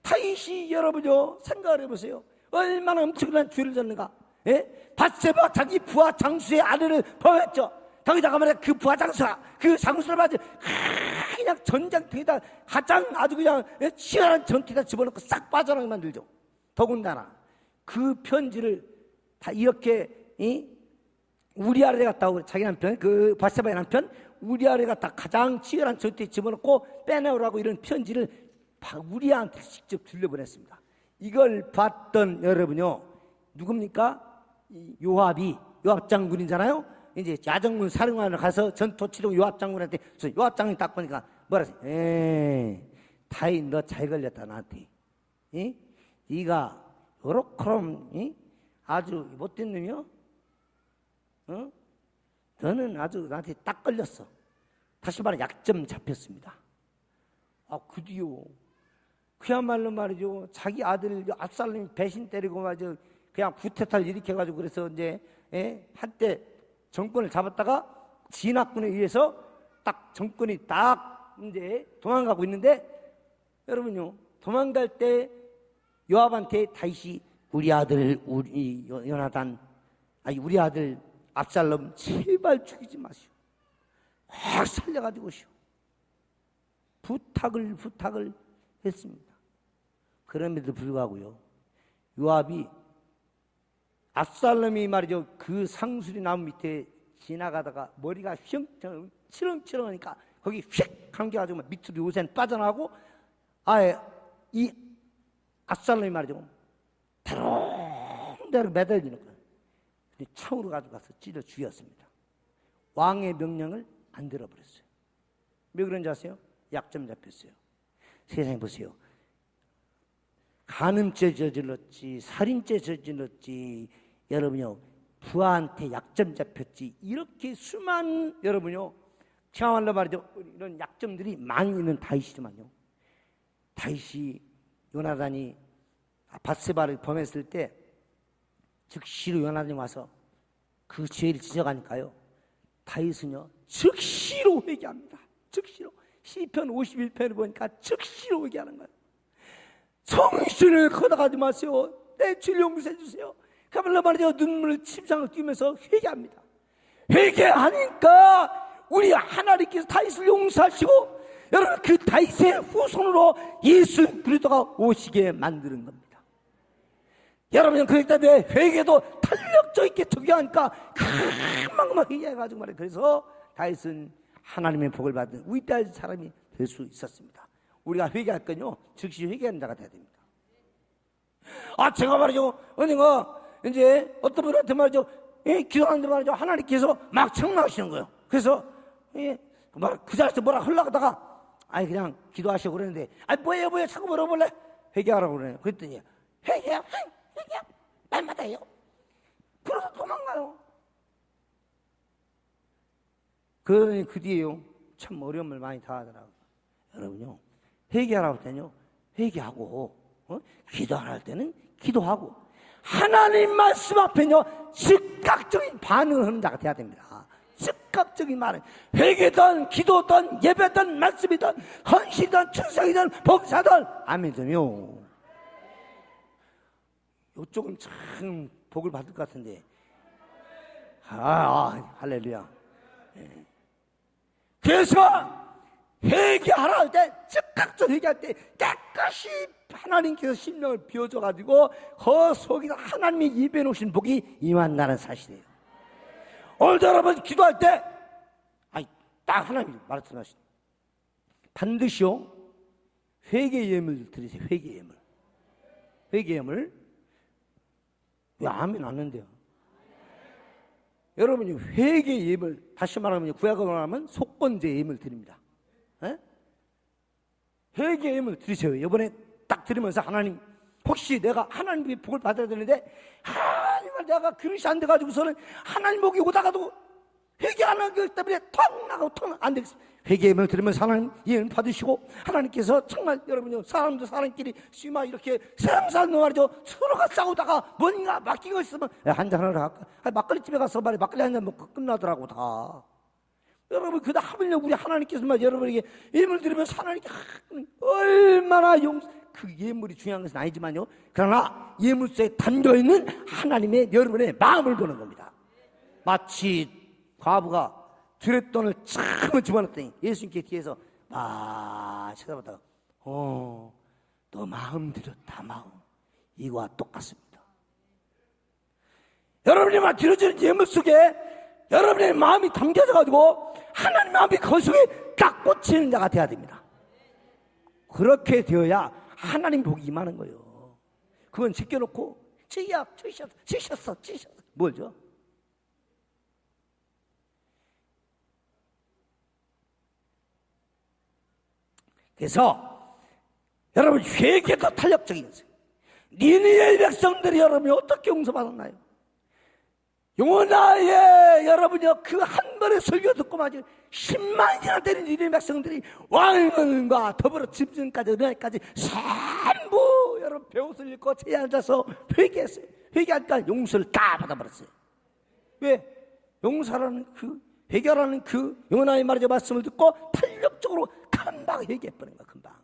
다윗이 여러분요, 생각을 해보세요. 얼마나 엄청난 죄를 졌는가. 예? 밧세바가 자기 부하 장수의 아내를 범했죠. 거기다가 말이야, 그 부하 장수가 그 장수를 맞아 그냥 전장터에다 가장 아주 그냥 치열한 전투에다 집어넣고 싹 빠져나가게 만들죠. 더군다나 그 편지를 다 이렇게 우리아를 갖다 자기 남편, 그 밧세바의 남편 우리아를 갖다 가장 치열한 전투에 집어넣고 빼내오라고 이런 편지를 우리아한테 직접 들려보냈습니다. 이걸 봤던 여러분요, 누굽니까? 요압 장군이잖아요. 이제 야정군 사령관을 가서 전투치동 요압 장군한테, 요압 장군이 딱 보니까 뭐라 했어요? 다윗 너 잘 걸렸다 나한테. 네가 요렇게럼 아주 못된 놈이요? 너는 아주 나한테 딱 걸렸어. 다시 말해 약점 잡혔습니다. 그 뒤요, 그야말로 말이죠, 자기 아들 압살롬이 배신 때리고 말이죠, 그냥 구태타를 일으켜가지고 그래서 이제 한때 정권을 잡았다가 진압군에 의해서 딱 정권이 딱 이제 도망가고 있는데, 여러분요, 도망갈 때 요압한테 다윗이 우리 아들 요나단, 우리 아들 압살롬 제발 죽이지 마시오. 확 살려가지고 오시오. 부탁을 했습니다. 그럼에도 불구하고요, 요압이 압살롬이 말이죠, 그 상수리 나무 밑에 지나가다가 머리가 휘렁 치렁치렁하니까 거기 휙 감겨가지고 밑으로 요새는 빠져나가고, 아예 이 압살롬이 말이죠, 대롱대로 매달리는 거예요. 근데 창으로 가져가서 찔러 죽였습니다. 왕의 명령을 안 들어버렸어요. 왜 그런지 아세요? 약점 잡혔어요. 세상에 보세요. 간음죄 저질렀지, 살인죄 저질렀지, 여러분요, 부하한테 약점 잡혔지, 이렇게 수많은 여러분요, 그야말로 말이죠, 이런 약점들이 많이 있는 다윗이지만요, 다윗이 요나단이 밧세바를 범했을 때 즉시로 요나단이 와서 그 죄를 지적하니까요, 다윗은요 즉시로 회개합니다. 즉시로. 시편 51편을 보니까 즉시로 회개하는 거예요. 성신을 걷어가지 마세요. 내 죄를 용서해 주세요. 그야말로 말이죠, 눈물을 침상을 띄우면서 회개합니다. 회개하니까 우리 하나님께서 다윗을 용서하시고, 여러분 그 다윗의 후손으로 예수 그리스도가 오시게 만드는 겁니다. 여러분 그렇기 때문에 회개도 탄력적 있게 적용하니까 금방 회개해가지고 말이에요. 그래서 다윗은 하나님의 복을 받은 위대한 사람이 될 수 있었습니다. 우리가 회개할 건요, 즉시 회개하는 자가 돼야 됩니다. 제가 말이죠, 언니가 이제 어떤 분한테 말이죠, 기도하는데 말이죠, 하나님께서 막 청나오시는 거예요. 그래서 그 자리에서 뭐라 흘러가다가 아니 그냥 기도하시고 그러는데 뭐예요 자꾸 물어볼래? 회개하라고 그러네. 그랬더니 회개야 날마다 해요. 그러다 도망가요. 그 뒤에요 참 어려움을 많이 당하더라고요. 여러분요 회개하라고 할 때는요 회개하고 기도하라 할 때는 기도하고 하나님 말씀 앞에는요 즉각적인 반응을 하는 자가 돼야 됩니다. 즉각적인 반응. 회개든 기도든 예배든 말씀이든 헌신이든 충성이든 봉사든 아멘이요. 이쪽은 참 복을 받을 것 같은데 할렐루야. 그래서 회개하라 할 때 즉각적 회개할 때 깨끗이 하나님께서 심령을 비워줘가지고 그 속에서 하나님이 입에 놓으신 복이 임한다는 사실이에요. 오늘도 여러분 기도할 때 딱 하나님이 말씀하신 반드시요 회개 예물 드리세요. 회개 예물. 왜 아멘 안 하는데요? 여러분이 회개 예물, 다시 말하면 구약으로 말하면 속건제 예물 드립니다. 회개 예물 드리세요. 이번에 딱 드리면서 하나님, 혹시 내가 하나님의 복을 받아야 되는데 하나님을 내가 그릇이 안 돼가지고서는 하나님 복이 오다가도 회개하는 것 때문에 턱 나가고 턱 안 되겠습니다. 회개 예물 드리면서 하나님 예물 받으시고 하나님께서 정말 여러분요 사람도 사람끼리 씨마 이렇게 세상사는 말이죠 서로가 싸우다가 뭔가 맡긴 거 있으면 한잔 하나 할까? 막걸리집에 가서 말이야 막걸리 한잔 먹고 끝나더라고 다. 여러분 그다 하물며 우리 하나님께서 말 여러분에게 예물 드리면서 하나님께 얼마나 그 예물이 중요한 것은 아니지만요 그러나 예물 속에 담겨있는 하나님의 여러분의 마음을 보는 겁니다. 마치 과부가 드랫돈을 참 집어넣었더니 예수님께 뒤에서 쳐다보다가 너 마음 들였다 마음 이거와 똑같습니다. 여러분이 막 드려지는 예물 속에 여러분의 마음이 담겨져가지고 하나님 마음이 그 속에 딱 꽂히는 자가 돼야 됩니다. 그렇게 되어야 하나님 복이 임하는 거예요. 그건 제껴놓고 치셨어 뭐죠? 그래서 여러분 회개도 탄력적인 것이에요. 니느웨 백성들이 여러분이 어떻게 용서받았나요? 요나의 여러분이요 그 한 번의 설교 듣고 마치 10만이나 되는 니느웨 백성들이 왕과 더불어 짐승까지 어린아이까지 전부 여러분 배옷을 입고 제에 앉아서 회개했어요. 회개하니까 용서를 다 받아버렸어요. 왜? 용서라는 그 회개라는 그 요나의 말씀을 듣고 탄력적으로 금방 회개해버린 거야. 금방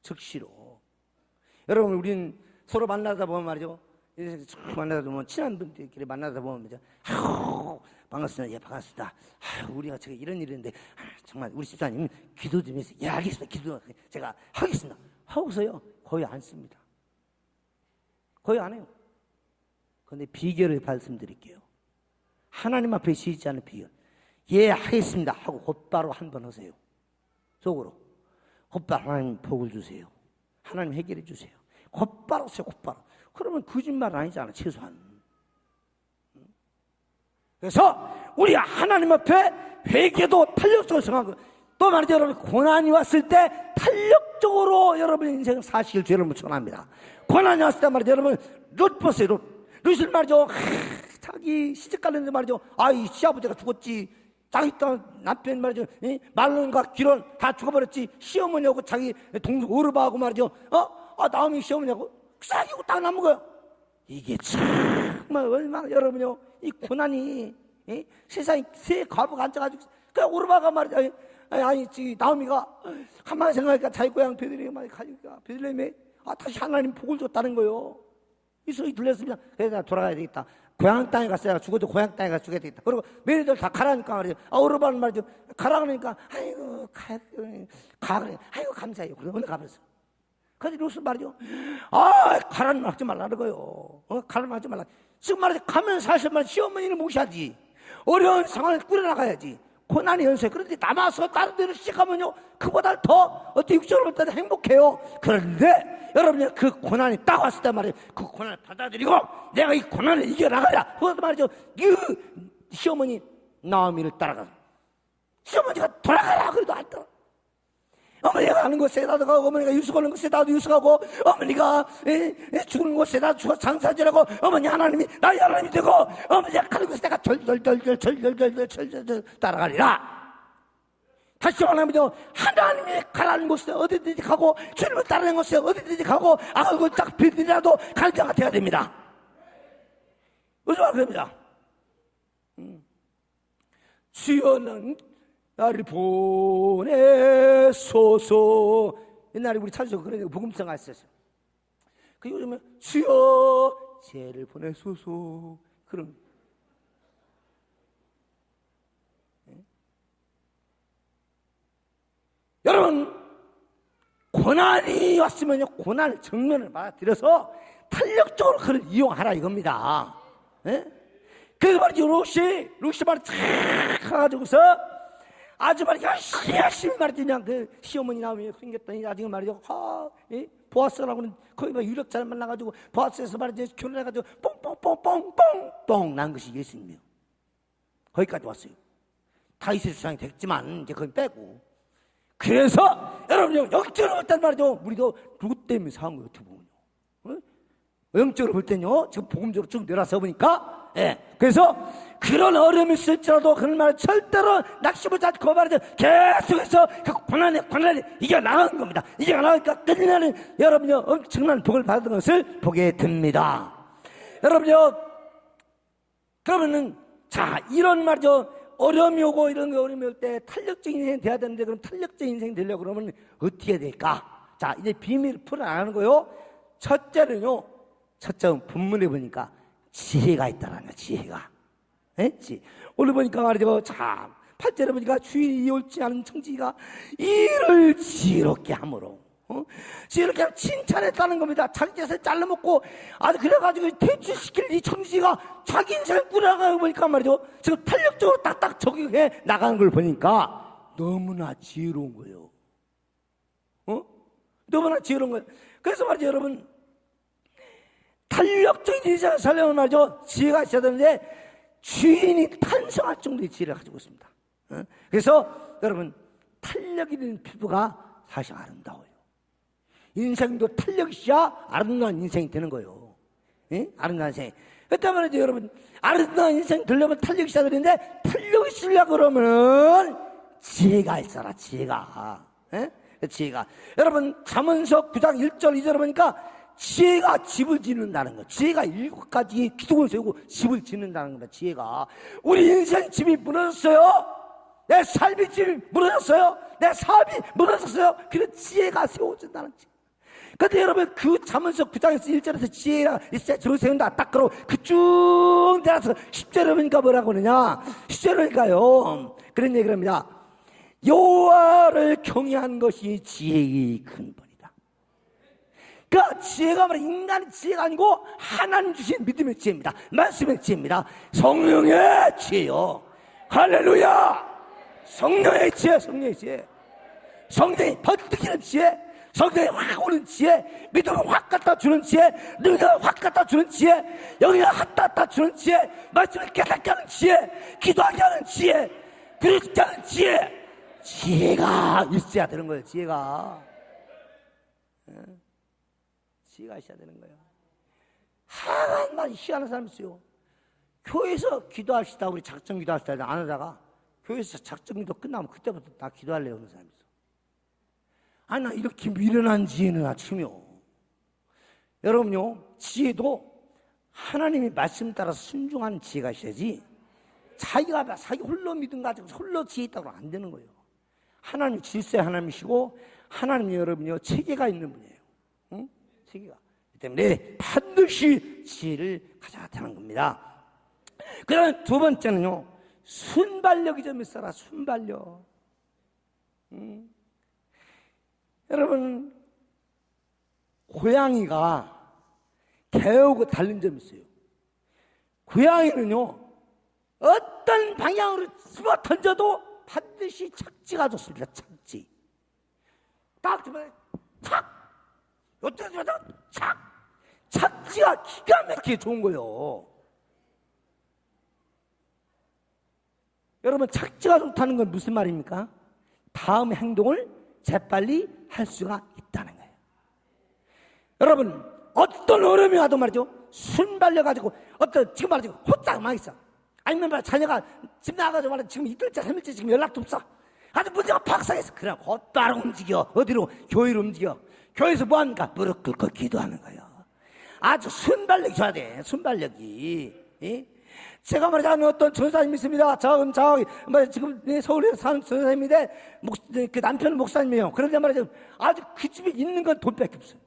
즉시로. 여러분 우린 서로 만나다 보면 말이죠 만나다 보면 친한 분들끼리 만나다 보면 말이죠 반갑습니다. 예 반갑습니다. 우리가 제가 이런 일인데 정말 우리 집사님 기도 좀 해서 예 알겠습니다. 기도 제가 하겠습니다 하고서요 거의 안 씁니다. 거의 안 해요. 그런데 비결을 말씀드릴게요. 하나님 앞에 쉬지 않은 비결. 예 하겠습니다 하고 곧바로 한 번 하세요. 속으로 곧바로 하나님 복을 주세요. 하나님 해결해 주세요. 곧바로 하세요. 곧바로. 그러면 거짓말 아니잖아 최소한. 그래서 우리 하나님 앞에 회개도 탄력적으로 생각하고 또 말이죠 여러분 고난이 왔을 때 탄력적으로 여러분의 인생 사실 죄를 묻혀납니다. 고난이 왔을 때 말이죠 여러분 룻 보세요. 룻을 말이죠 자기 시집 가는데 말이죠 이 시아버지가 죽었지 자기 남편 말이죠 말론과 기론 다 죽어버렸지 시어머니하고 자기 동생 오르바하고 말이죠 나오미 시어머니하고 싸기고 딱 남은 거예요. 이게 정말 얼마나 여러분요 이 고난이 세상에 새 과부가 앉아가지고 그 오르바가 말이죠 나오미가 가만히 생각하니까 자기 고향 베들레헴에 가니까 베들레헴에 다시 하나님 복을 줬다는 거예요. 이 소리 들렸습니다. 그래서 돌아가야 되겠다. 고향 땅에 갔어요. 죽어도 고향 땅에 가서 죽어야 되겠다. 그리고 매니들 다 가라니까 말이죠. 오르바는 말이죠. 가라 그러니까 아이고 가 그래. 아이고 감사해요. 그래 오늘 가버렸어. 그래서 루스 말이죠. 가라는 말 하지 말라는 거예요. 가라는 말 하지 말라. 지금 말이죠. 가면 사실 말 시어머니는 무시하지. 어려운 상황을 꾸려나가야지. 고난의 연쇄. 그런데 남아서 다른 데를 시작하면요. 그보다 더 어떻게 육적으로 볼 때는 행복해요. 그런데 여러분이 그 고난이 딱 왔을 때 말이에요. 그 고난을 받아들이고 내가 이 고난을 이겨나가야. 그것도 말이죠. 시어머니 나오미를 따라가서 시어머니가 돌아가라 그래도 안 따라. 어머니가 가는 곳에 나도 가고, 어머니가 유숙하는 곳에 나도 유숙하고, 어머니가 죽는 곳에 나도 죽어 장사지라고, 어머니 하나님이 나의 하나님이 되고, 어머니가 가는 곳에 내가 절절절절절절절절절 따라가리라. 다시 말하면 하나님이 가라는 곳에 어디든지 가고, 주님을 따르는 곳에 어디든지 가고, 얼굴 딱 빌더라도 가는 자가 되어야 됩니다. 무슨 말입니다. 주여는 나를 보내소서. 옛날에 우리 찾으셔 그런 복음성 했었어요. 그 요즘에 주여 죄를 보내소서. 그런 여러분, 고난이 왔으면요, 고난을 정면을 받아들여서 탄력적으로 그걸 이용하라 이겁니다. 예? 그래서 말이죠, 루시 말이 착 가가지고서 아주 말이죠, 열심히 말이죠, 그냥 그 시어머니 나오면 생겼더니 나중에 말이죠, 보아스라고는 거기 막 유력자를 만나가지고 보아스에서 말이죠, 결혼해가지고 뽕뽕뽕뽕뽕뽕 난 것이 예수님이에요. 거기까지 왔어요. 다윗의 수상이 됐지만 이제 거기 빼고. 그래서 여러분 영적으로 볼 땐 말이죠, 우리도 누구 때문에 사는 거예요, 어떻게 보면요. 영적으로 볼 때는요, 지금 복음적으로 쭉 내려서 보니까, 그래서 그런 어려움이 있을지라도 그런 말을 절대로 낙심을 않고 말이죠, 계속해서 그 고난에 이겨나가는 겁니다. 이겨나가니까 끝내는 여러분요, 엄청난 복을 받은 것을 보게 됩니다. 여러분요, 그러면은 자, 이런 말이죠, 어려움이 오고 이런 거 어려움이 올 때 탄력적인 인생이 돼야 되는데, 그럼 탄력적인 인생이 되려고 그러면 어떻게 될까? 자, 이제 비밀을 풀어나가는 거요. 첫째는요, 본문에 보니까 지혜가 있다라는 거야, 지혜가. 오늘 보니까 말이죠, 자, 8절에 보니까 주인이 옳지 않은 청지기가 이를 지혜롭게 함으로, 지혜롭게 칭찬했다는 겁니다. 자기 재산을 잘라먹고, 그래가지고 퇴출시킬 이 청지기가 자기 인생을 꾸려나가고 보니까 말이죠, 지금 탄력적으로 딱딱 적용해 나가는 걸 보니까 너무나 지혜로운 거예요. 너무나 지혜로운 거예요. 그래서 말이죠, 여러분, 탄력적인 인생을 살려면 말이죠, 지혜가 있어야 되는데, 주인이 탄성할 정도의 지혜를 가지고 있습니다. 그래서 여러분, 탄력 있는 피부가 사실 아름다워요. 인생도 탄력이 있어야 아름다운 인생이 되는 거예요. 아름다운 인생. 그때 말이죠, 여러분, 아름다운 인생이 되려면 탄력이 있어야 되는데, 탄력이 있으려고 그러면은 지혜가 있어라, 지혜가. 지혜가. 여러분, 잠언서 9장 1절 2절을 보니까 지혜가 집을 짓는다는 거. 지혜가 7가지 기둥을 세우고 집을 짓는다는 겁니다. 지혜가. 우리 인생 집이 무너졌어요. 내 삶이 집이 무너졌어요. 내 사업이 무너졌어요. 그래서 지혜가 세워진다는 지. 근데 여러분, 그 잠언서 9장에서 1절에서 지혜가 있어야 저를 세운다. 딱 그러고 그 쭉 내려서 10절에 보니까 뭐라고 그러냐. 10절에 보니까요, 그런 얘기를 합니다. 여호와를 경외한 것이 지혜의 근본이다. 그러니까 지혜가 말이야, 인간의 지혜가 아니고 하나님 주신 믿음의 지혜입니다. 말씀의 지혜입니다. 성령의 지혜요. 할렐루야. 성령의 지혜, 성령의 지혜. 성령이 버티는 지혜, 성령이 확 오는 지혜, 믿음을 확 갖다 주는 지혜, 능력을 확 갖다 주는 지혜, 영향을 확 갖다 주는 지혜, 말씀을 깨닫게 하는 지혜, 기도하게 하는 지혜, 그렇게 하는 지혜. 지혜가 있어야 되는 거예요. 지혜가 있어야 되는 거예요. 하나만 희한한 사람 있어요. 교회에서 기도합시다, 우리 작정 기도합시다 안 하다가 교회에서 작정 기도 끝나면 그때부터 나 기도할래요 하는 사람 있어. 나 이렇게 미련한 지혜는 아침이요. 여러분요, 지혜도 하나님의 말씀 따라 순종하는 지혜가 있어야지, 자기가 홀로 믿음 가지고 홀로 지혜 있다고 안 되는 거예요. 하나님 질서의 하나님이시고, 하나님이 여러분요, 체계가 있는 분이에요. 체계가. 그렇기 때문에 반드시 지혜를 가져야 되는 겁니다. 그 다음에 두 번째는요, 순발력이 좀 있어라, 순발력. 여러분, 고양이가 개하고 다른 점이 있어요. 고양이는요, 어떤 방향으로 집어 던져도 반드시 착지가 좋습니다. 착지. 딱 집어 착! 요쪽에 집어 착! 착지가 기가 막히게 좋은 거예요. 여러분, 착지가 좋다는 건 무슨 말입니까? 다음 행동을 재빨리 할 수가 있다는 거예요. 여러분, 어떤 어려움이 와도 말이죠, 순발려가지고 지금 말이죠, 혼자 망했어. 아니면 말이죠, 자녀가 집 나가가지고 말이죠, 지금 이틀째 3일째 지금 연락도 없어. 아주 문제가 박상해서 그냥 곧바로 움직여. 어디로? 교회로 움직여. 교회에서 뭐합니까? 무릎 꿇고 기도하는 거예요. 아주 순발력이 줘야 돼. 순발력이. 예? 제가 말이죠, 어떤 전사님이 있습니다. 지금 서울에 사는 전사님인데 그 남편은 목사님이에요. 그런데 말이죠, 아주 그 집에 있는 건 돈밖에 없어요.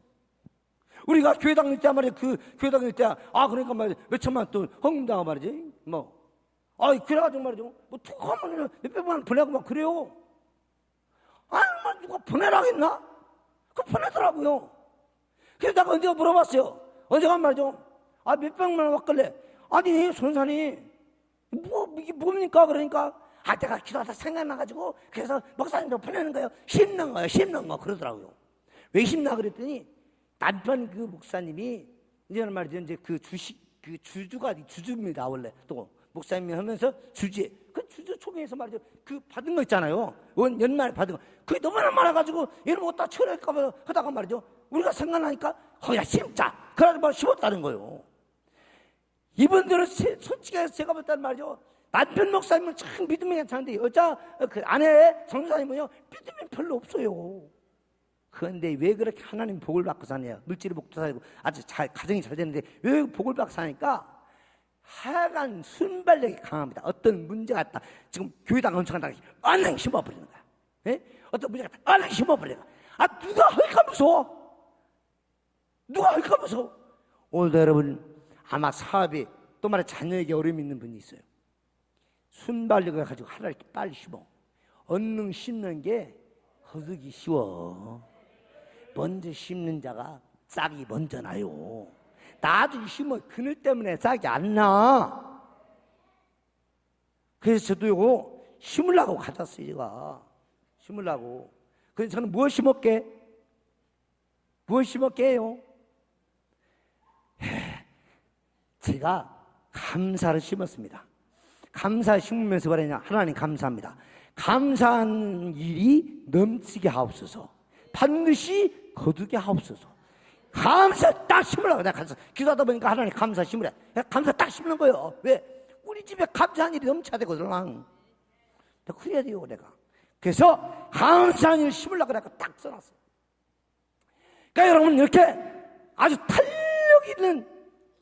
우리가 교회 다닐 때 말이야, 그 교회 다닐 때, 그러니까 말이야, 몇 천만 돈 헌금당하고 말이지, 그래가지고 말이죠, 툭 하면 몇백만 원 보내고 막 그래요. 누가 보내라겠나? 보내더라고요. 그래서 내가 언제가 물어봤어요. 언제가 말이죠, 몇백만 원 왔길래, 아니, 손사님, 이게 뭡니까? 그러니까, 내가 기도하다 생각나가지고, 그래서 목사님도 보내는 거예요. 심는 거, 그러더라고요. 왜 심나 그랬더니, 남편 그 목사님이, 이제는 말이죠, 이제 그 주주입니다, 원래. 또, 목사님이 하면서 그 주주 총회에서 말이죠, 그 받은 거 있잖아요. 연말에 받은 거. 그게 너무나 많아가지고, 얘는 어디다 처리할까봐 하다가 말이죠, 우리가 생각나니까, 야, 심자! 그래가지고 막 심었다는 거예요. 이분들은 솔직히 제가 볼 때는 말이죠, 남편 목사님은 참 믿음이 괜찮은데 여자 그 아내 전사님은요 믿음이 별로 없어요. 그런데 왜 그렇게 하나님 복을 받고 사냐? 물질의 복도 살고 아주 가정이 잘 되는데 왜 복을 받고 사니까 하여간 순발력이 강합니다. 어떤 문제가 있다. 지금 교회당 엄청나게 얼른 심어버리는 거야. 예? 어떤 문제가 있다. 얼른 심어버리는 거야. 누가 할까 무서워? 누가 할까 무서워? 오늘도 여러분 아마 사업에 또 말해 자녀에게 어려움이 있는 분이 있어요. 순발력을 가지고 하나를 이렇게 빨리 심어. 얼른 심는 게 거두기 쉬워. 먼저 심는 자가 싹이 먼저 나요. 나중에 심어 그늘 때문에 싹이 안 나. 그래서 저도 이거 심으려고 가졌어요. 제가 심으려고. 그래서 저는 뭐 심을게? 뭐 심을게요? 제가 감사를 심었습니다. 감사 심으면서 뭐랬냐? 하나님 감사합니다. 감사한 일이 넘치게 하옵소서. 반드시 거두게 하옵소서. 감사 딱 심으라고 내가 기도하다 보니까 하나님 감사 심으라. 감사 딱 심는 거예요. 왜? 우리 집에 감사한 일이 넘쳐야 되거든. 그래야 돼요, 내가. 그래서 감사한 일을 심으려고 내가 딱 써놨어요. 그러니까 여러분 이렇게 아주 탄력 있는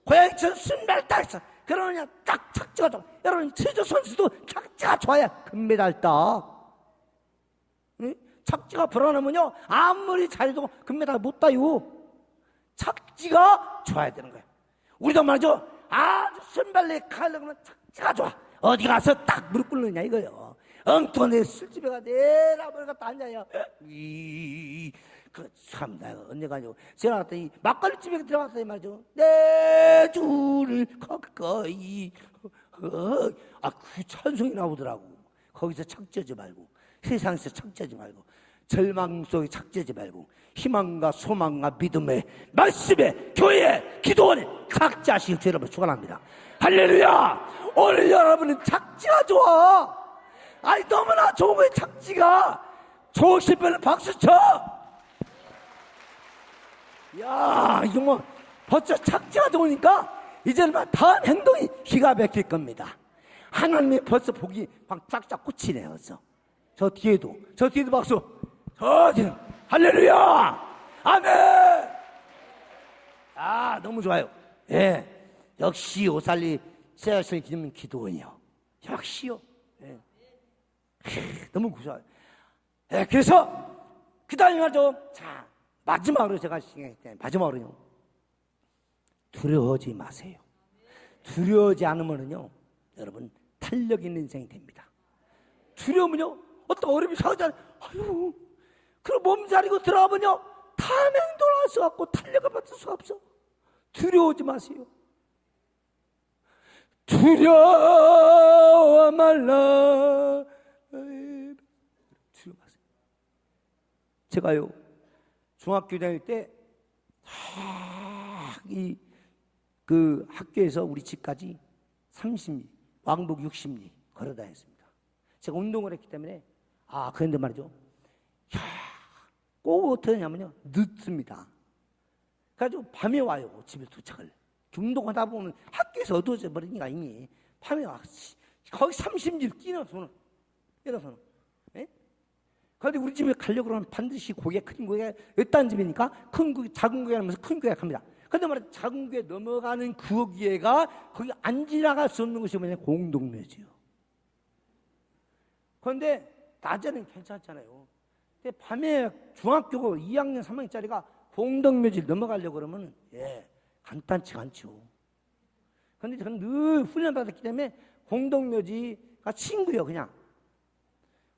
고양이처럼 순발 딱 있어. 그러냐 딱 착지가 좋아. 여러분 체조 선수도 착지가 좋아야 금메달 따. 응? 착지가 불안하면요 아무리 잘해도 금메달 못 따요. 착지가 좋아야 되는 거예요. 우리도 말이죠, 아주 순발력 하려면 착지가 좋아. 어디 가서 딱 무릎 꿇느냐 이거요. 엉뚱한 데 술집에 가 내라 머리 갖다 앉아요. 참, 내가 언제 가냐고. 제가 갔더니, 막걸리 집에 들어갔더니 말이죠. 내 주를 가까이. 그 찬송이 나오더라고. 거기서 착지하지 말고, 세상에서 착지하지 말고, 절망 속에 착지하지 말고, 희망과 소망과 믿음의 말씀에, 교회에, 기도원에 각자씩 여러분 축원합니다. 할렐루야! 오늘 여러분은 착지가 좋아. 너무나 좋은 거예요, 착지가. 좋으신 분은 박수 쳐! 야, 이거 뭐 벌써 착지가 좋으니까 이제는 다음 행동이 기가 막힐 겁니다. 하나님이 벌써 복이 막 쫙쫙 꽂히네요. 벌써. 저 뒤에도 박수. 저 뒤에 할렐루야, 아멘. 너무 좋아요. 예, 역시 오살리 세아실 기도는 기도원이요. 역시요. 예. 너무 좋아요. 예, 그래서 그 다음에 말이죠. 자. 마지막으로 제가 시행했을 마지막으로요. 두려워하지 마세요. 두려워하지 않으면요, 여러분 탄력 있는 인생이 됩니다. 두려우면요, 어떤 어려움이 상하잖아요. 그럼 몸자리고 들어가면요, 다음 행동을 할 수가 없고 탄력을 받을 수가 없어. 두려워하지 마세요. 두려워 말라. 두려워 마세요. 제가요, 중학교 다닐 때, 그 학교에서 우리 집까지 30리, 왕복 60리 걸어 다녔습니다. 제가 운동을 했기 때문에, 그런데 말이죠. 꼭 어떻게 하냐면요, 늦습니다. 그래가지고 밤에 와요, 집에 도착을. 중독하다 보면 학교에서 어두워져 버리니까 이미 밤에 와. 거기 30일 뛰어서는. 예? 그런데 우리 집에 가려고 그러면 반드시 고개, 큰 고개, 외딴 집이니까 큰 고개, 작은 고개 하면서 큰 고개 갑니다. 그런데 말이야, 작은 고개 넘어가는 그 기회가 거기 안 지나갈 수 없는 것이 뭐냐, 공동묘지요. 그런데 낮에는 괜찮잖아요. 근데 밤에 중학교 2학년, 3학년짜리가 공동묘지를 넘어가려고 그러면, 예, 간단치가 않죠. 그런데 저는 늘 훈련받았기 때문에 공동묘지가 친구예요, 그냥.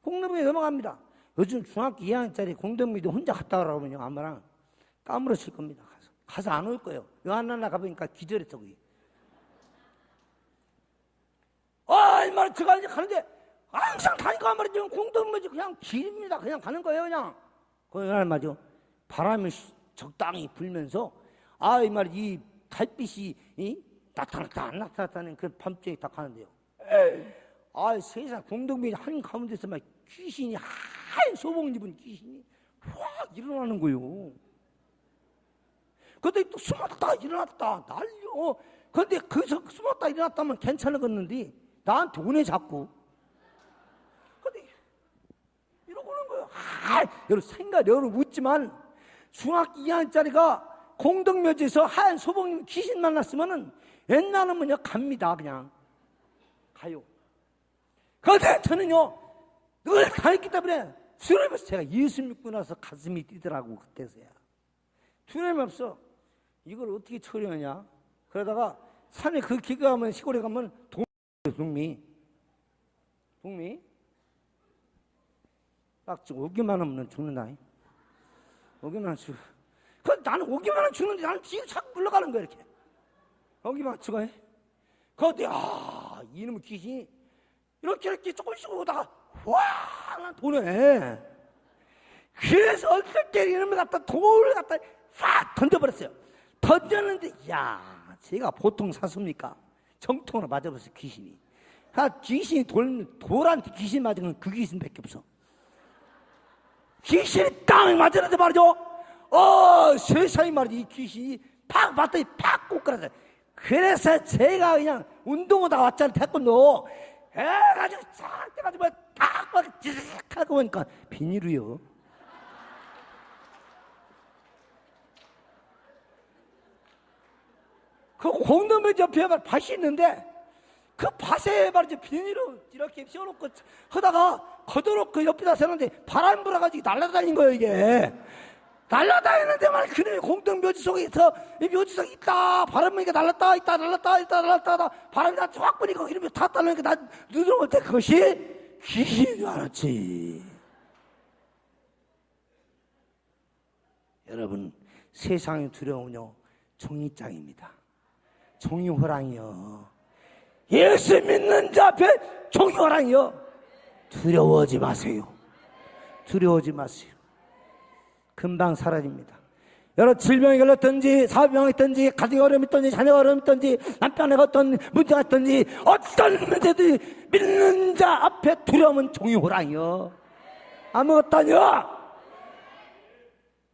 공동묘지 넘어갑니다. 요즘 중학교 2학년짜리 공동묘지 혼자 갔다 오라고 하면요, 아마랑 까무러칠 겁니다. 가서 안 올 거예요. 요한나라 가보니까 기절했어, 거기. 얼마나 제가 이제 가는데, 항상 다니까 말이죠. 공동묘지 그냥 길입니다. 그냥 가는 거예요, 그냥. 그날 말이죠. 바람이 적당히 불면서, 이 말, 이 달빛이, 나타났다, 안 나타났다는 그 밤중에 딱 가는데요. 세상 공동묘지 한 가운데서 막 귀신이, 하얀 소복 입은 귀신이 확 일어나는 거예요. 근데 또 숨었다 일어났다 날려. 근데 거기서 숨었다 일어났다면 괜찮았겠는데 나한테 오네 자꾸. 근데 이러고 오는 거예요. 여러분 여러분 웃지만 중학교 2학년짜리가 공동묘지에서 하얀 소봉님 귀신 만났으면은 옛날은 뭐냐 갑니다. 그냥 가요. 그런데 저는요 늘 다녔기 때문에 수련하면서 제가 예수 믿고 나서 가슴이 뛰더라고. 그때서야 수련이 없어. 이걸 어떻게 처리하냐. 그러다가 산에 그 길 가면 시골에 가면 동미 딱 오기만 하면 죽는다. 오기만 하면 죽어. 나는 오기만 하면 죽는데 나는 뒤로 자꾸 물러가는 거야. 이렇게 오기만 죽어. 그런데 이놈의 귀신이 이렇게 조금씩 오다가 와 도네. 그래서 어떨 때 이놈을 갖다 돌을 갖다 싹 던져버렸어요. 던졌는데 제가 보통 사슴입니까? 정통으로 맞아버렸어요. 귀신이. 귀신이 돌한테 귀신 맞은 건 그 귀신밖에 없어. 귀신이 땅 맞았는데 말이죠. 세상에 말이지. 이 귀신이 팍 맞더니 팍 꼬꾸라져요. 그래서 제가 그냥 운동하다 왔잖아. 태권도 해가지고 싹 돼가지고 딱 막 지르륵 하고 보니까 비닐이요. 그 공동묘지 옆에 밭이 있는데 그 밭에 말이죠 비닐로 이렇게 씌워놓고 하다가 걷어놓고 옆에다 세웠는데 바람 불어가지고 날아다닌 거예요. 이게 날아다니는데 말이야 그놈이 공동묘지 속에서 이 묘지 속에 있다 바람 부니까 날랐다 날랐다 바람이 나한테 확 부니까 이름이 다 따르니까 나 누드러울 때 그것이 귀신인 줄 알았지. 여러분 세상의 두려움은요 종이장입니다. 종이호랑이요. 예수 믿는 자 앞에 종이호랑이요. 두려워하지 마세요. 두려워하지 마세요. 금방 사라집니다. 여러 질병이 걸렸든지 사병이 있든지 가정이 어려움이 있든지 자녀가 어려움이 있든지 남편에게 어떤 문제가 있든지 어떤 문제든지 믿는 자 앞에 두려움은 종이호랑이요. 아무것도 아니요.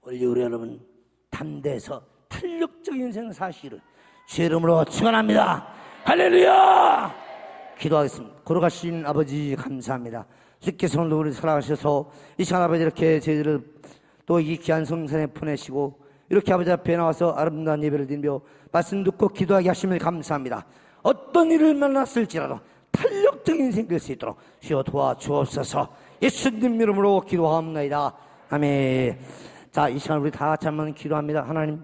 우리 여러분 담대해서 탄력적인 인생 사시기를 주의 이름으로 축원합니다. 할렐루야. 기도하겠습니다. 걸어가신 아버지 감사합니다. 주께서 오늘 우리 살아가셔서 이 시간 아버지 이렇게 저희들을 또 이 귀한 성산에 보내시고 이렇게 아버지 앞에 나와서 아름다운 예배를 드리며 말씀 듣고 기도하게 하심을 감사합니다. 어떤 일을 만났을지라도 탄력적인 인생 될 수 있도록 주여 도와주옵소서. 예수님 이름으로 기도하옵나이다. 아멘. 자, 이 시간 우리 다 같이 한번 기도합니다. 하나님